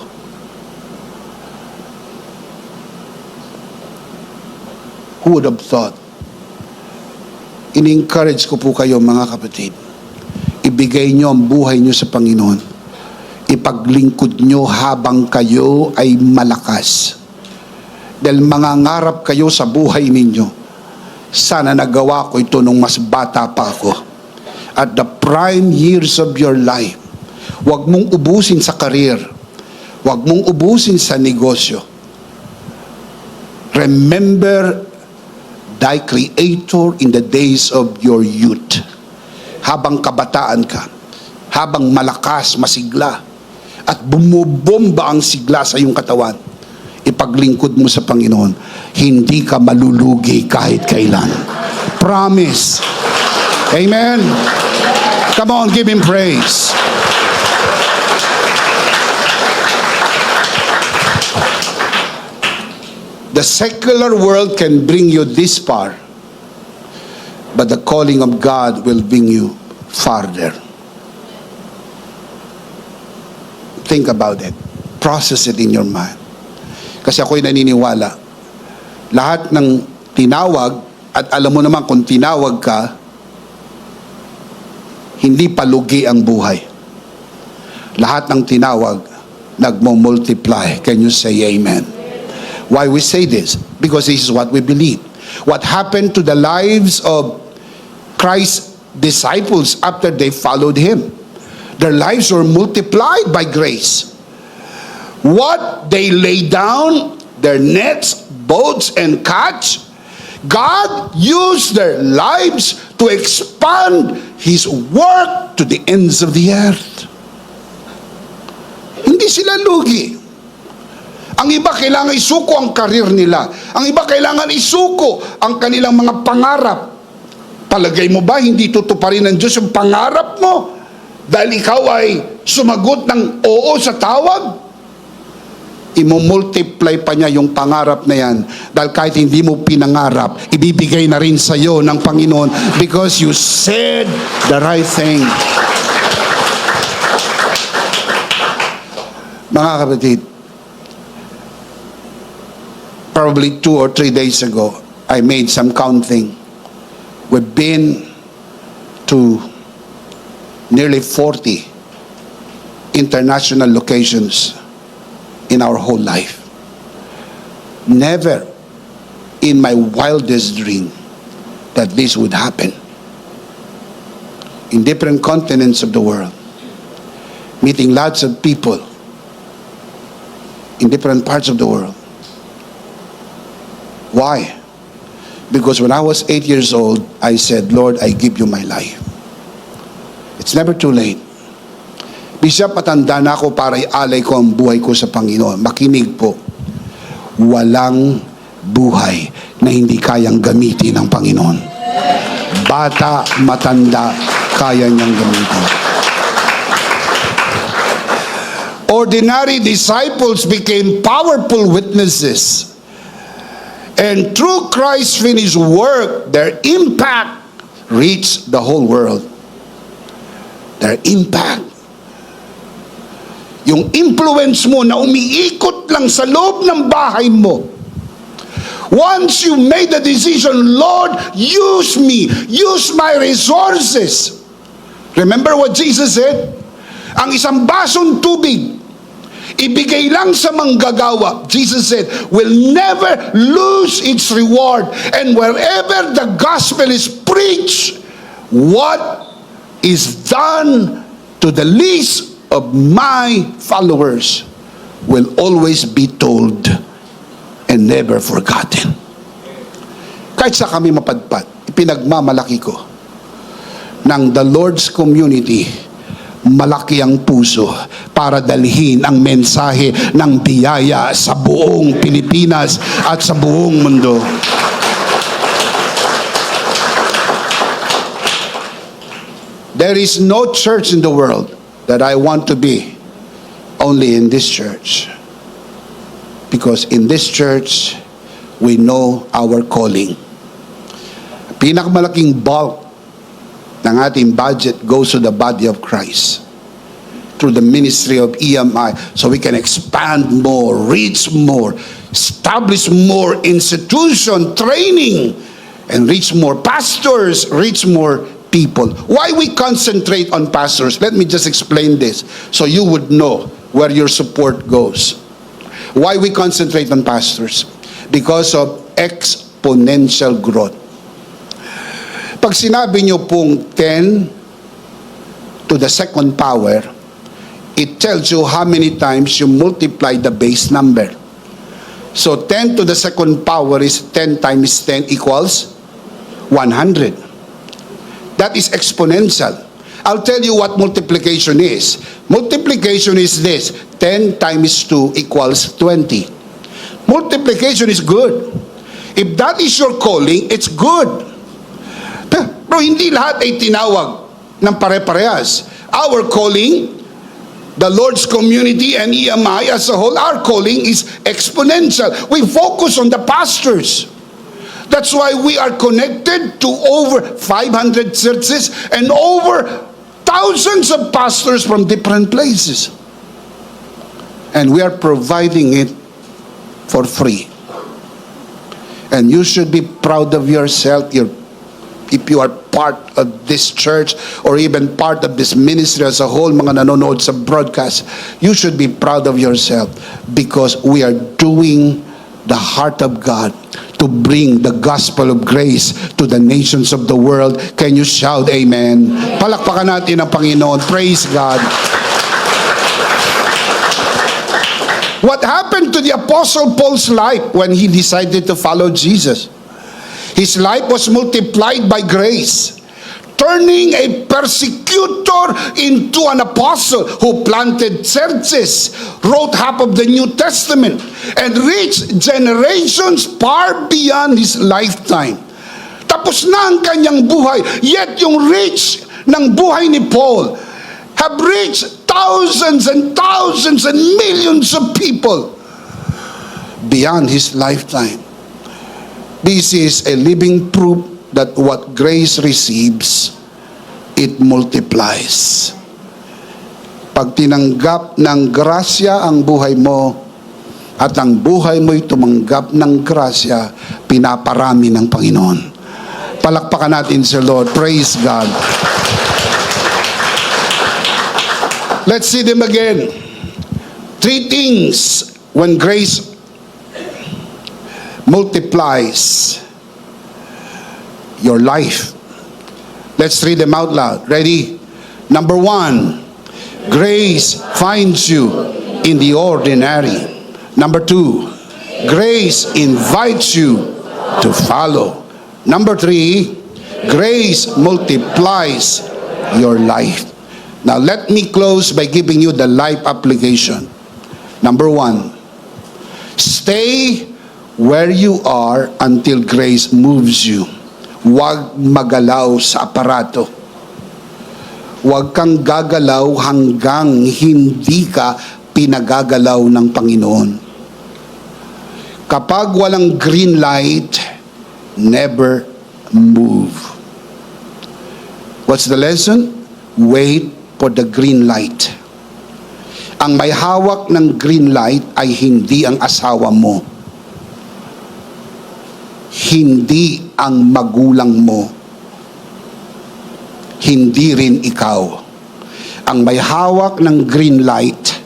Who would have thought? Ini-encourage ko po kayo mga kapatid. Ibigay nyo ang buhay nyo sa Panginoon. Ipaglingkod nyo habang kayo ay malakas. Dahil mangangarap kayo sa buhay ninyo. Sana nagawa ko ito nung mas bata pa ako. At the prime years of your life, huwag mong ubusin sa karir. Huwag mong ubusin sa negosyo. Remember thy Creator in the days of your youth. Habang kabataan ka, habang malakas, masigla, at bumubomba ang sigla sa iyong katawan, ipaglingkod mo sa Panginoon, hindi ka malulugi kahit kailan. Promise. Amen. Come on, give Him praise. The secular world can bring you this far, but the calling of God will bring you farther. Think about it. Process it in your mind. Kasi ako'y naniniwala, lahat ng tinawag, at alam mo naman kung tinawag ka, hindi palugi ang buhay. Lahat ng tinawag, nagmo-multiply. Can you say amen? Why we say this? Because this is what we believe. What happened to the lives of Christ's disciples after they followed Him? Their lives were multiplied by grace. What they lay down, their nets, boats, and catch, God used their lives to expand His work to the ends of the earth. Hindi sila lugi. Ang iba kailangan isuko ang karir nila. Ang iba kailangan isuko ang kanilang mga pangarap. Palagay mo ba hindi tutuparin ng Diyos yung pangarap mo? Dahil ikaw ay sumagot ng oo sa tawag? Imumultiply pa niya yung pangarap na yan. Dahil kahit hindi mo pinangarap, ibibigay na rin sa iyo ng Panginoon because you said the right thing. Mga kapatid, probably 2 or 3 days ago, I made some counting. We've been to nearly 40 international locations in our whole life. Never in my wildest dream that this would happen. In different continents of the world, meeting lots of people in different parts of the world. Why? Because when I was 8 years old, I said, Lord, I give you my life. It's never too late. Bishop, matanda na ako para ialay ko ang buhay ko sa Panginoon. Makinig po. Walang buhay na hindi kayang gamitin ng Panginoon. Bata, matanda, kaya niyang gamitin. Ordinary disciples became powerful witnesses. And through Christ's finished work, their impact reached the whole world. Their impact. Yung influence mo na umiikot lang sa loob ng bahay mo. Once you made the decision, Lord, use me, use my resources. Remember what Jesus said? Ang isang basong tubig, ibigay lang sa manggagawa, Jesus said, will never lose its reward. And wherever the gospel is preached, what is done to the least of my followers will always be told and never forgotten. Kahit sa kami mapadpad, ipinagmamalaki ko ng the Lord's community, malaki ang puso para dalhin ang mensahe ng biyaya sa buong Pilipinas at sa buong mundo. There is no church in the world that I want to be only in this church. Because in this church, we know our calling. Pinakamalaking bulk ng ating budget goes to the body of Christ through the ministry of EMI, so we can expand more, reach more, establish more institution, training, and reach more pastors, reach more people. Why we concentrate on pastors? Let me just explain this so you would know where your support goes. Why we concentrate on pastors? Because of exponential growth. Pag sinabi nyo pong 10 to the second power, it tells you how many times you multiply the base number. So 10 to the second power is 10 times 10 equals 100. That is exponential. I'll tell you what multiplication is. Multiplication is this: 10 times 2 equals 20. Multiplication is good. If that is your calling, it's good. Pero hindi lahat ay tinawag ng pare-parehas. Our calling, the Lord's community and EMI as a whole, our calling is exponential. We focus on the pastors. That's why we are connected to over 500 churches and over thousands of pastors from different places. And we are providing it for free. And you should be proud of yourself if you are part of this church or even part of this ministry as a whole, mga nanonood sa broadcast. You should be proud of yourself because we are doing the heart of God to bring the gospel of grace to the nations of the world. Can you shout amen? Palakpakan natin ang Panginoon. Praise God. What happened to the Apostle Paul's life when he decided to follow Jesus? His life was multiplied by grace, turning a persecutor into an apostle who planted churches, wrote half of the New Testament, and reached generations far beyond his lifetime. Tapos na ang kanyang buhay, yet yung reach ng buhay ni Paul have reached thousands and thousands and millions of people beyond his lifetime. This is a living proof that what grace receives, it multiplies. Pag tinanggap ng grasya ang buhay mo, at ang buhay mo'y tumanggap ng grasya, pinaparami ng Panginoon. Palakpakan natin si Lord. Praise God. Let's see them again. 3 things when grace multiplies your life. Let's read them out loud. Ready? Number 1, grace finds you in the ordinary. Number 2, grace invites you to follow. Number 3, grace multiplies your life. Now let me close by giving you the life application. Number 1, stay where you are until grace moves you. Huwag magalaw sa aparato. Huwag kang gagalaw hanggang hindi ka pinagagalaw ng Panginoon. Kapag walang green light, never move. What's the lesson? Wait for the green light. Ang may hawak ng green light ay hindi ang asawa mo. hindi ang magulang mo, hindi rin ikaw. Ang may hawak ng green light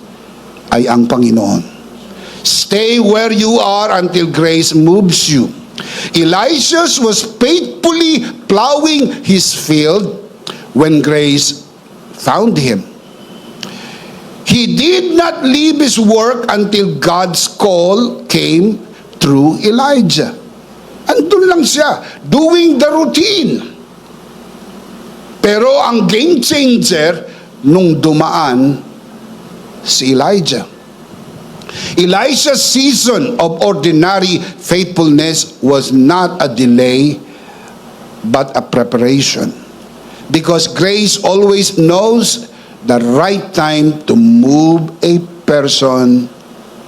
ay ang Panginoon. Stay where you are until grace moves you. Elijah was faithfully plowing his field when grace found him. He did not leave his work until God's call came through Elijah. Andun lang siya, doing the routine. Pero ang game changer nung dumaan si Elijah. Elijah's season of ordinary faithfulness was not a delay, but a preparation. Because grace always knows the right time to move a person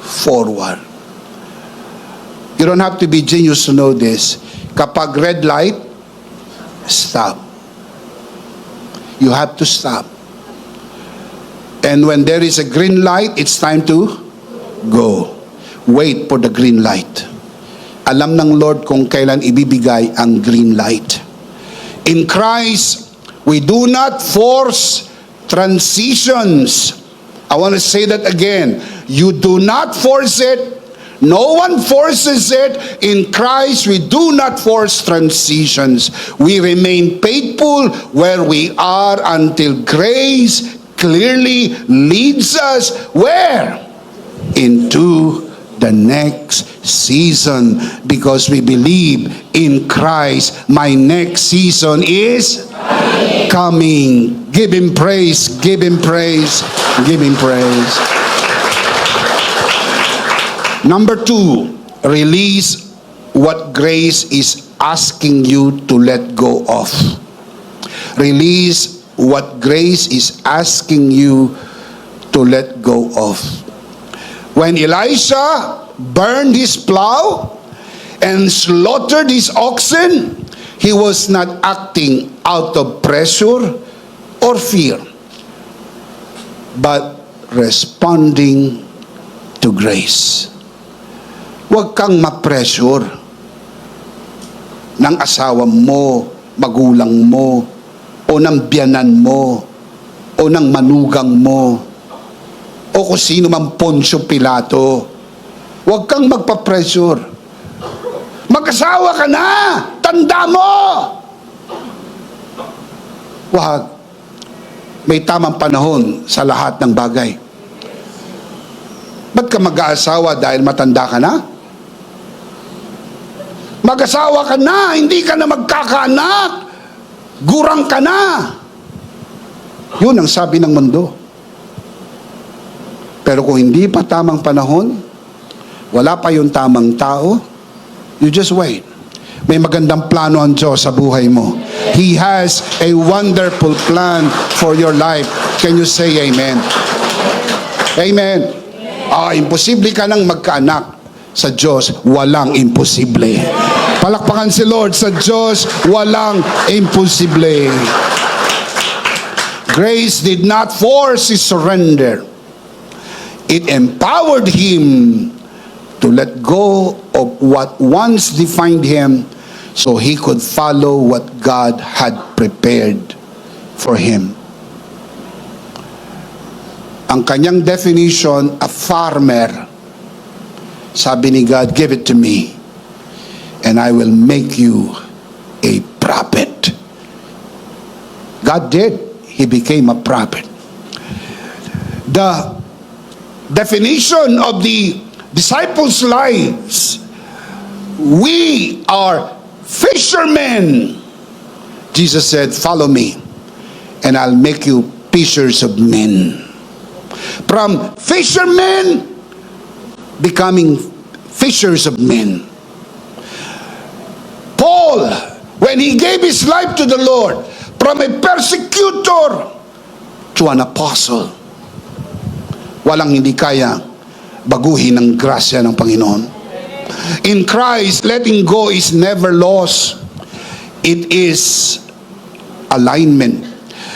forward. You don't have to be genius to know this. Kapag red light, stop. You have to stop. And when there is a green light, it's time to go. Wait for the green light. Alam ng Lord kung kailan ibibigay ang green light. In Christ, we do not force transitions. I want to say that again. You do not force it. No one forces it. In Christ, we do not force transitions. We remain faithful where we are until grace clearly leads us where? Into the next season, because we believe in Christ, my next season is coming. Give him praise, give him praise, give him praise. Number 2, release what grace is asking you to let go of. Release what grace is asking you to let go of. When Elisha burned his plow and slaughtered his oxen, he was not acting out of pressure or fear, but responding to grace. Huwag kang ma-pressure ng asawa mo, magulang mo, o ng biyanan mo, o ng manugang mo, o kung sino man Poncio Pilato. Huwag kang magpa-pressure. Mag-asawa ka na! Tanda mo! Huwag. May tamang panahon sa lahat ng bagay. Ba't ka mag-aasawa dahil matanda ka na? Mag-asawa ka na, hindi ka na magkakaanak. Gurang ka na. Yun ang sabi ng mundo. Pero kung hindi pa tamang panahon, wala pa yung tamang tao, you just wait. May magandang plano ang Diyos sa buhay mo. He has a wonderful plan for your life. Can you say amen? Amen. Imposible ka nang magkaanak. Sa Diyos, walang imposible. Palakpakan si Lord, sa Diyos, walang imposible. Grace did not force his surrender. It empowered him to let go of what once defined him so he could follow what God had prepared for him. Ang kanyang definition, a farmer, sabi ni God, give it to me and I will make you a prophet. God did. He became a prophet. The definition of the disciples' lives, we are fishermen. Jesus said, follow me and I'll make you fishers of men. From fishermen becoming fishers of men. Paul, when he gave his life to the Lord, from a persecutor to an apostle, walang hindi kaya baguhin ang grasya ng Panginoon. In Christ, letting go is never loss. It is alignment.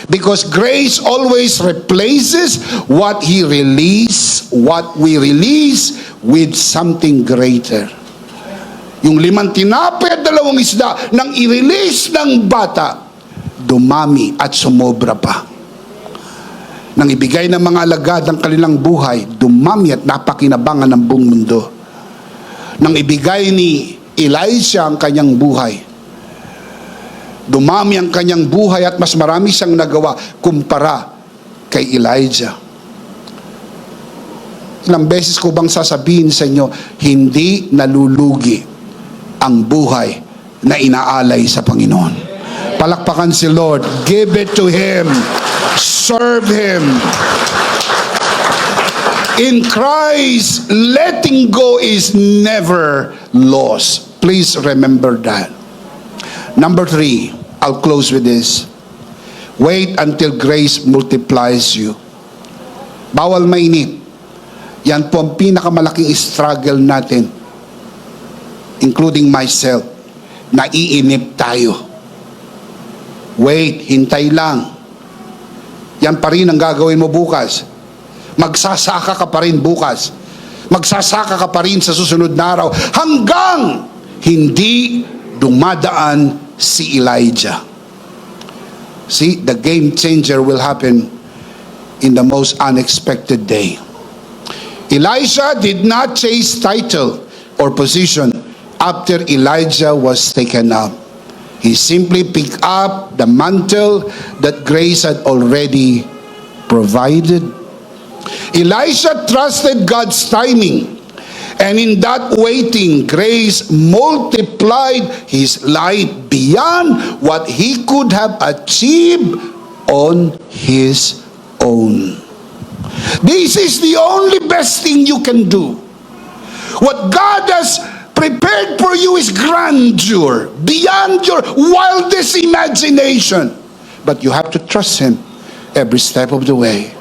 Because grace always replaces what we release with something greater. Yung 5 tinapay at 2 isda nang i-release ng bata, dumami at sumobra pa. Nang ibigay ng mga alagad ang kanilang buhay, dumami at napakinabangan ng buong mundo. Nang ibigay ni Elijah ang kanyang buhay, dumami ang kanyang buhay at mas marami siyang nagawa kumpara kay Elijah. Ilang beses ko bang sasabihin sa inyo, hindi nalulugi ang buhay na inaalay sa Panginoon. Palakpakan si Lord. Give it to Him. Serve Him. In Christ, letting go is never lost. Please remember that. Number 3, I'll close with this. Wait until grace multiplies you. Bawal mainip. Yan po ang pinakamalaking struggle natin, including myself. Naiinip tayo. Wait, hintay lang. Yan pa rin ang gagawin mo bukas. Magsasaka ka pa rin bukas. Magsasaka ka pa rin sa susunod na araw hanggang hindi dumadaan si Elijah. See, the game changer will happen in the most unexpected day. Elijah did not chase title or position after Elijah was taken up. He simply picked up the mantle that grace had already provided. Elisha trusted God's timing, and in that waiting, grace multiplied his light beyond what he could have achieved on his own. This is the only best thing you can do. What God has prepared for you is grandeur, beyond your wildest imagination. But you have to trust Him every step of the way.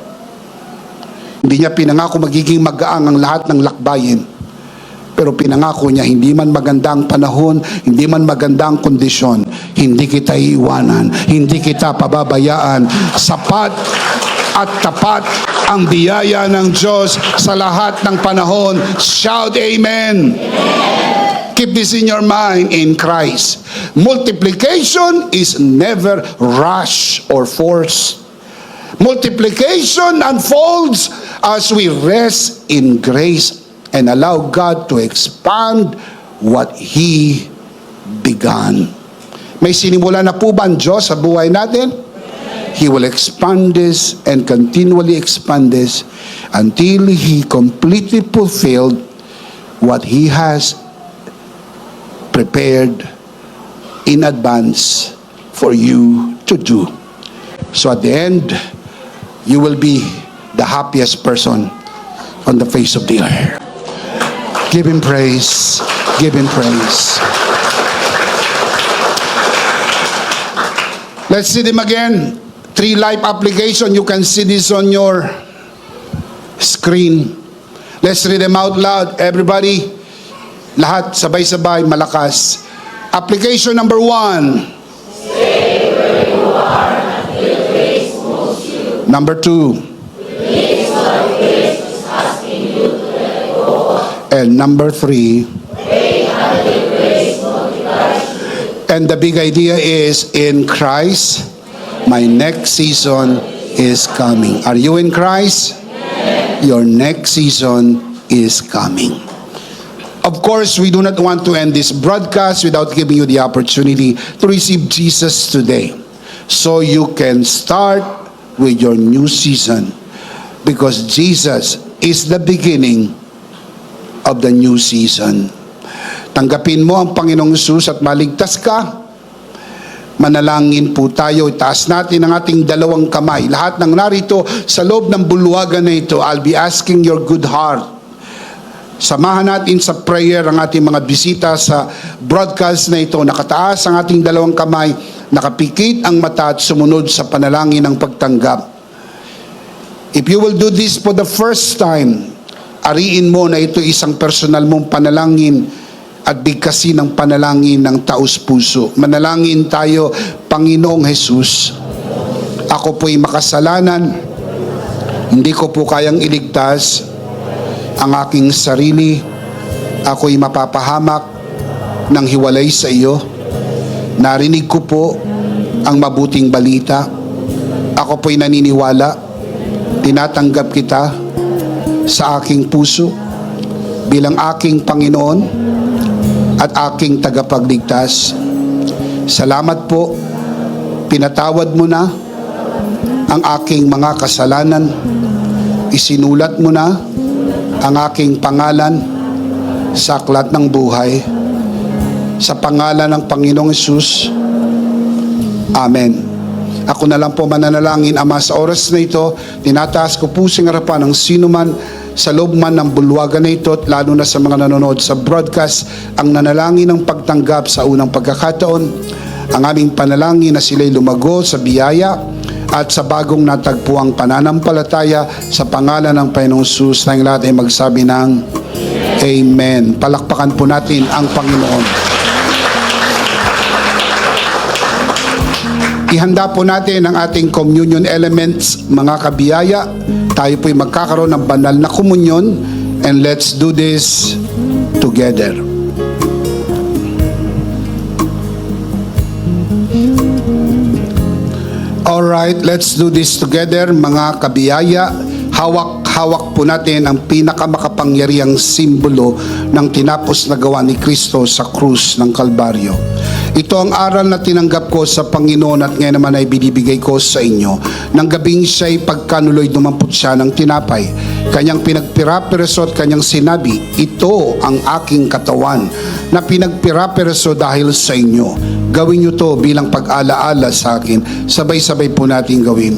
Hindi niya pinangako magiging magaang ang lahat ng lakbayin. Pero pinangako niya, hindi man maganda ang panahon, hindi man maganda ang kondisyon, hindi kita iiwanan, hindi kita pababayaan. Sapat at tapat ang biyaya ng Diyos sa lahat ng panahon. Shout Amen. Keep this in your mind. In Christ, multiplication is never rushed or forced. Multiplication unfolds as we rest in grace and allow God to expand what He began. May sinimula na po ba ang Diyos sa buhay natin? He will expand this and continually expand this until He completely fulfilled what He has prepared in advance for you to do. So at the end, you will be the happiest person on the face of the earth. Give Him praise. Give Him praise. Let's see them again. 3 life application. You can see this on your screen. Let's read them out loud. Everybody, lahat sabay-sabay, malakas. Application number 1.
Stay where you are until grace moves you.
Number 2.
Release what grace is asking you to let go of.
And number 3.
Wait until grace multiplies you.
And the big idea is, in Christ, my next season is coming. Are you in Christ? Your next season is coming. Of course, we do not want to end this broadcast without giving you the opportunity to receive Jesus today, so you can start with your new season, because Jesus is the beginning of the new season. Tanggapin mo ang Panginoong Hesus at maligtas ka. Manalangin po tayo. Itaas natin ang ating 2 kamay. Lahat ng narito sa loob ng bulwagan na ito, I'll be asking your good heart. Samahan natin sa prayer ang ating mga bisita sa broadcast na ito. Nakataas ang ating 2 kamay, nakapikit ang mata at sumunod sa panalangin ng pagtanggap. If you will do this for the first time, ariin mo na ito isang personal mong panalangin at bigkasin ng panalangin ng taos-puso. Manalangin tayo. Panginoong Hesus, ako po'y makasalanan. Hindi ko po kayang iligtas ang aking sarili. Ako'y mapapahamak nang hiwalay sa iyo. Narinig ko po ang mabuting balita. Ako po'y naniniwala, tinatanggap kita sa aking puso bilang aking Panginoon at aking tagapagligtas. Salamat po, pinatawad mo na ang aking mga kasalanan. Isinulat mo na ang aking pangalan sa aklat ng buhay. Sa pangalan ng Panginoong Hesus, Amen. Ako na lang po mananalangin, Ama, sa oras na ito. Tinataas ko po sa harapan ng sino man sa loob man ng bulwagan na ito, at lalo na sa mga nanonood sa broadcast, ang nanalangin ng pagtanggap sa unang pagkakataon. Ang aming panalangin na sila'y lumago sa biyaya at sa bagong natagpuang pananampalataya sa pangalan ng Panginoong Hesus. Tayong lahat ay magsabi ng Amen. Palakpakan po natin ang Panginoon. Ihanda po natin ang ating communion elements, mga kabiyaya. Tayo po'y magkakaroon ng banal na komunyon, and let's do this together. Alright, let's do this together, mga kabiyaya. Hawak-hawak po natin ang pinakamakapangyarihang simbolo ng tinapos na gawa ni Kristo sa krus ng Kalbaryo. Ito ang aral na tinanggap ko sa Panginoon at ngayon naman ay binibigay ko sa inyo. Nang gabing siya'y pagkanuloy dumampot siya ng tinapay, kanyang pinagpirapereso at kanyang sinabi, ito ang aking katawan na pinagpirapereso dahil sa inyo. Gawin niyo to bilang pag-alaala sa akin. Sabay-sabay po natin gawin.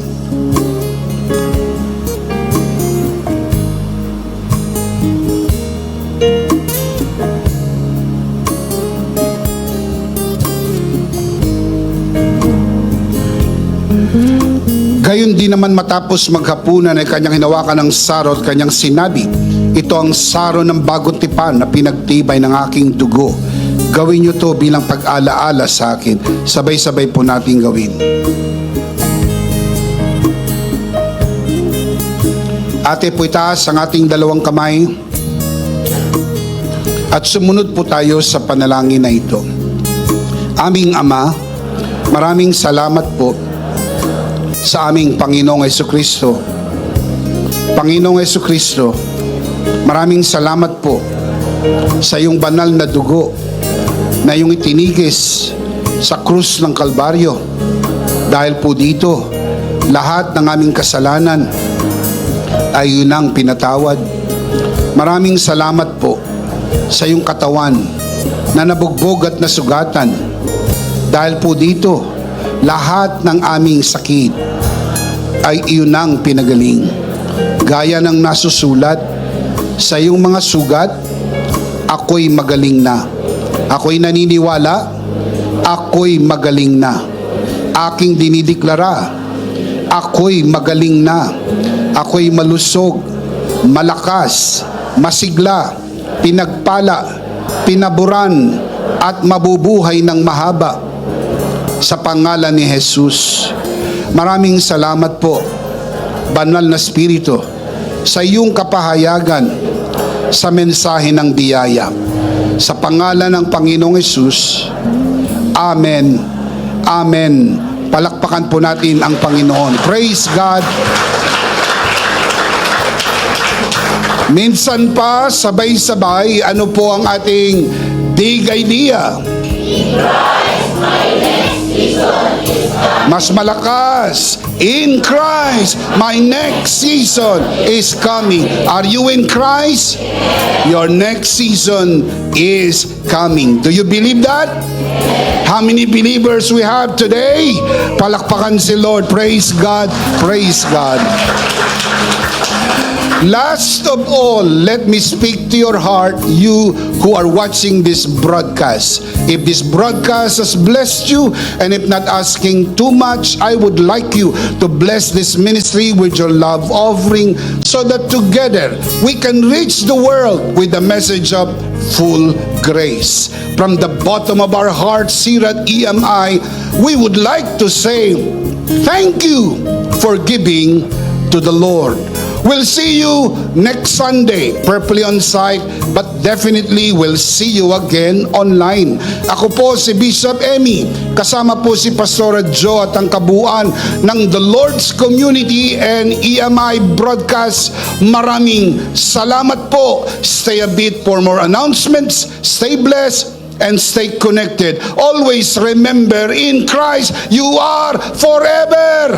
Gayon din naman matapos maghapunan ay kanyang hinawakan ng saro at kanyang sinabi, ito ang saro ng bagong tipan na pinagtibay ng aking dugo. Gawin niyo to bilang pag-alaala sa akin. Sabay-sabay po natin gawin. Ate po itaas ang ating dalawang kamay at sumunod po tayo sa panalangin na ito. Aming Ama, maraming salamat po sa aming Panginoong Hesukristo. Panginoong Hesukristo, maraming salamat po sa iyong banal na dugo na iyong itinigis sa krus ng Kalbaryo. Dahil po dito, lahat ng aming kasalanan ay yun ang pinatawad. Maraming salamat po sa iyong katawan na nabugbog at nasugatan. Dahil po dito, lahat ng aming sakit ay iyon ang pinagaling. Gaya ng nasusulat, sa iyong mga sugat, ako'y magaling na. Ako'y naniniwala, ako'y magaling na. Aking dinideklara, ako'y magaling na. Ako'y malusog, malakas, masigla, pinagpala, pinaburan, at mabubuhay ng mahaba. Sa pangalan ni Jesus. Maraming salamat po, Banal na Espiritu, sa iyong kapahayagan sa mensahe ng biyaya. Sa pangalan ng Panginoong Hesus, Amen. Amen. Palakpakan po natin ang Panginoon. Praise God. Minsan pa, sabay-sabay, ano po ang ating big idea? Mas malakas. In Christ, my next season is coming. Are you in Christ? Your next season is coming. Do you believe that? How many believers we have today? Palakpakan si Lord. Praise God. Praise God. Last of all, let me speak to your heart, you who are watching this broadcast. If this broadcast has blessed you, and if not asking too much, I would like you to bless this ministry with your love offering so that together we can reach the world with the message of full grace. From the bottom of our hearts here at EMI, we would like to say thank you for giving to the Lord. We'll see you next Sunday, purposely on site, but definitely we'll see you again online. Ako po si Bishop Emmy, kasama po si Pastora Joe at ang kabuuan ng The Lord's Community and EMI Broadcast. Maraming salamat po. Stay a bit for more announcements. Stay blessed and stay connected. Always remember, in Christ you are forever.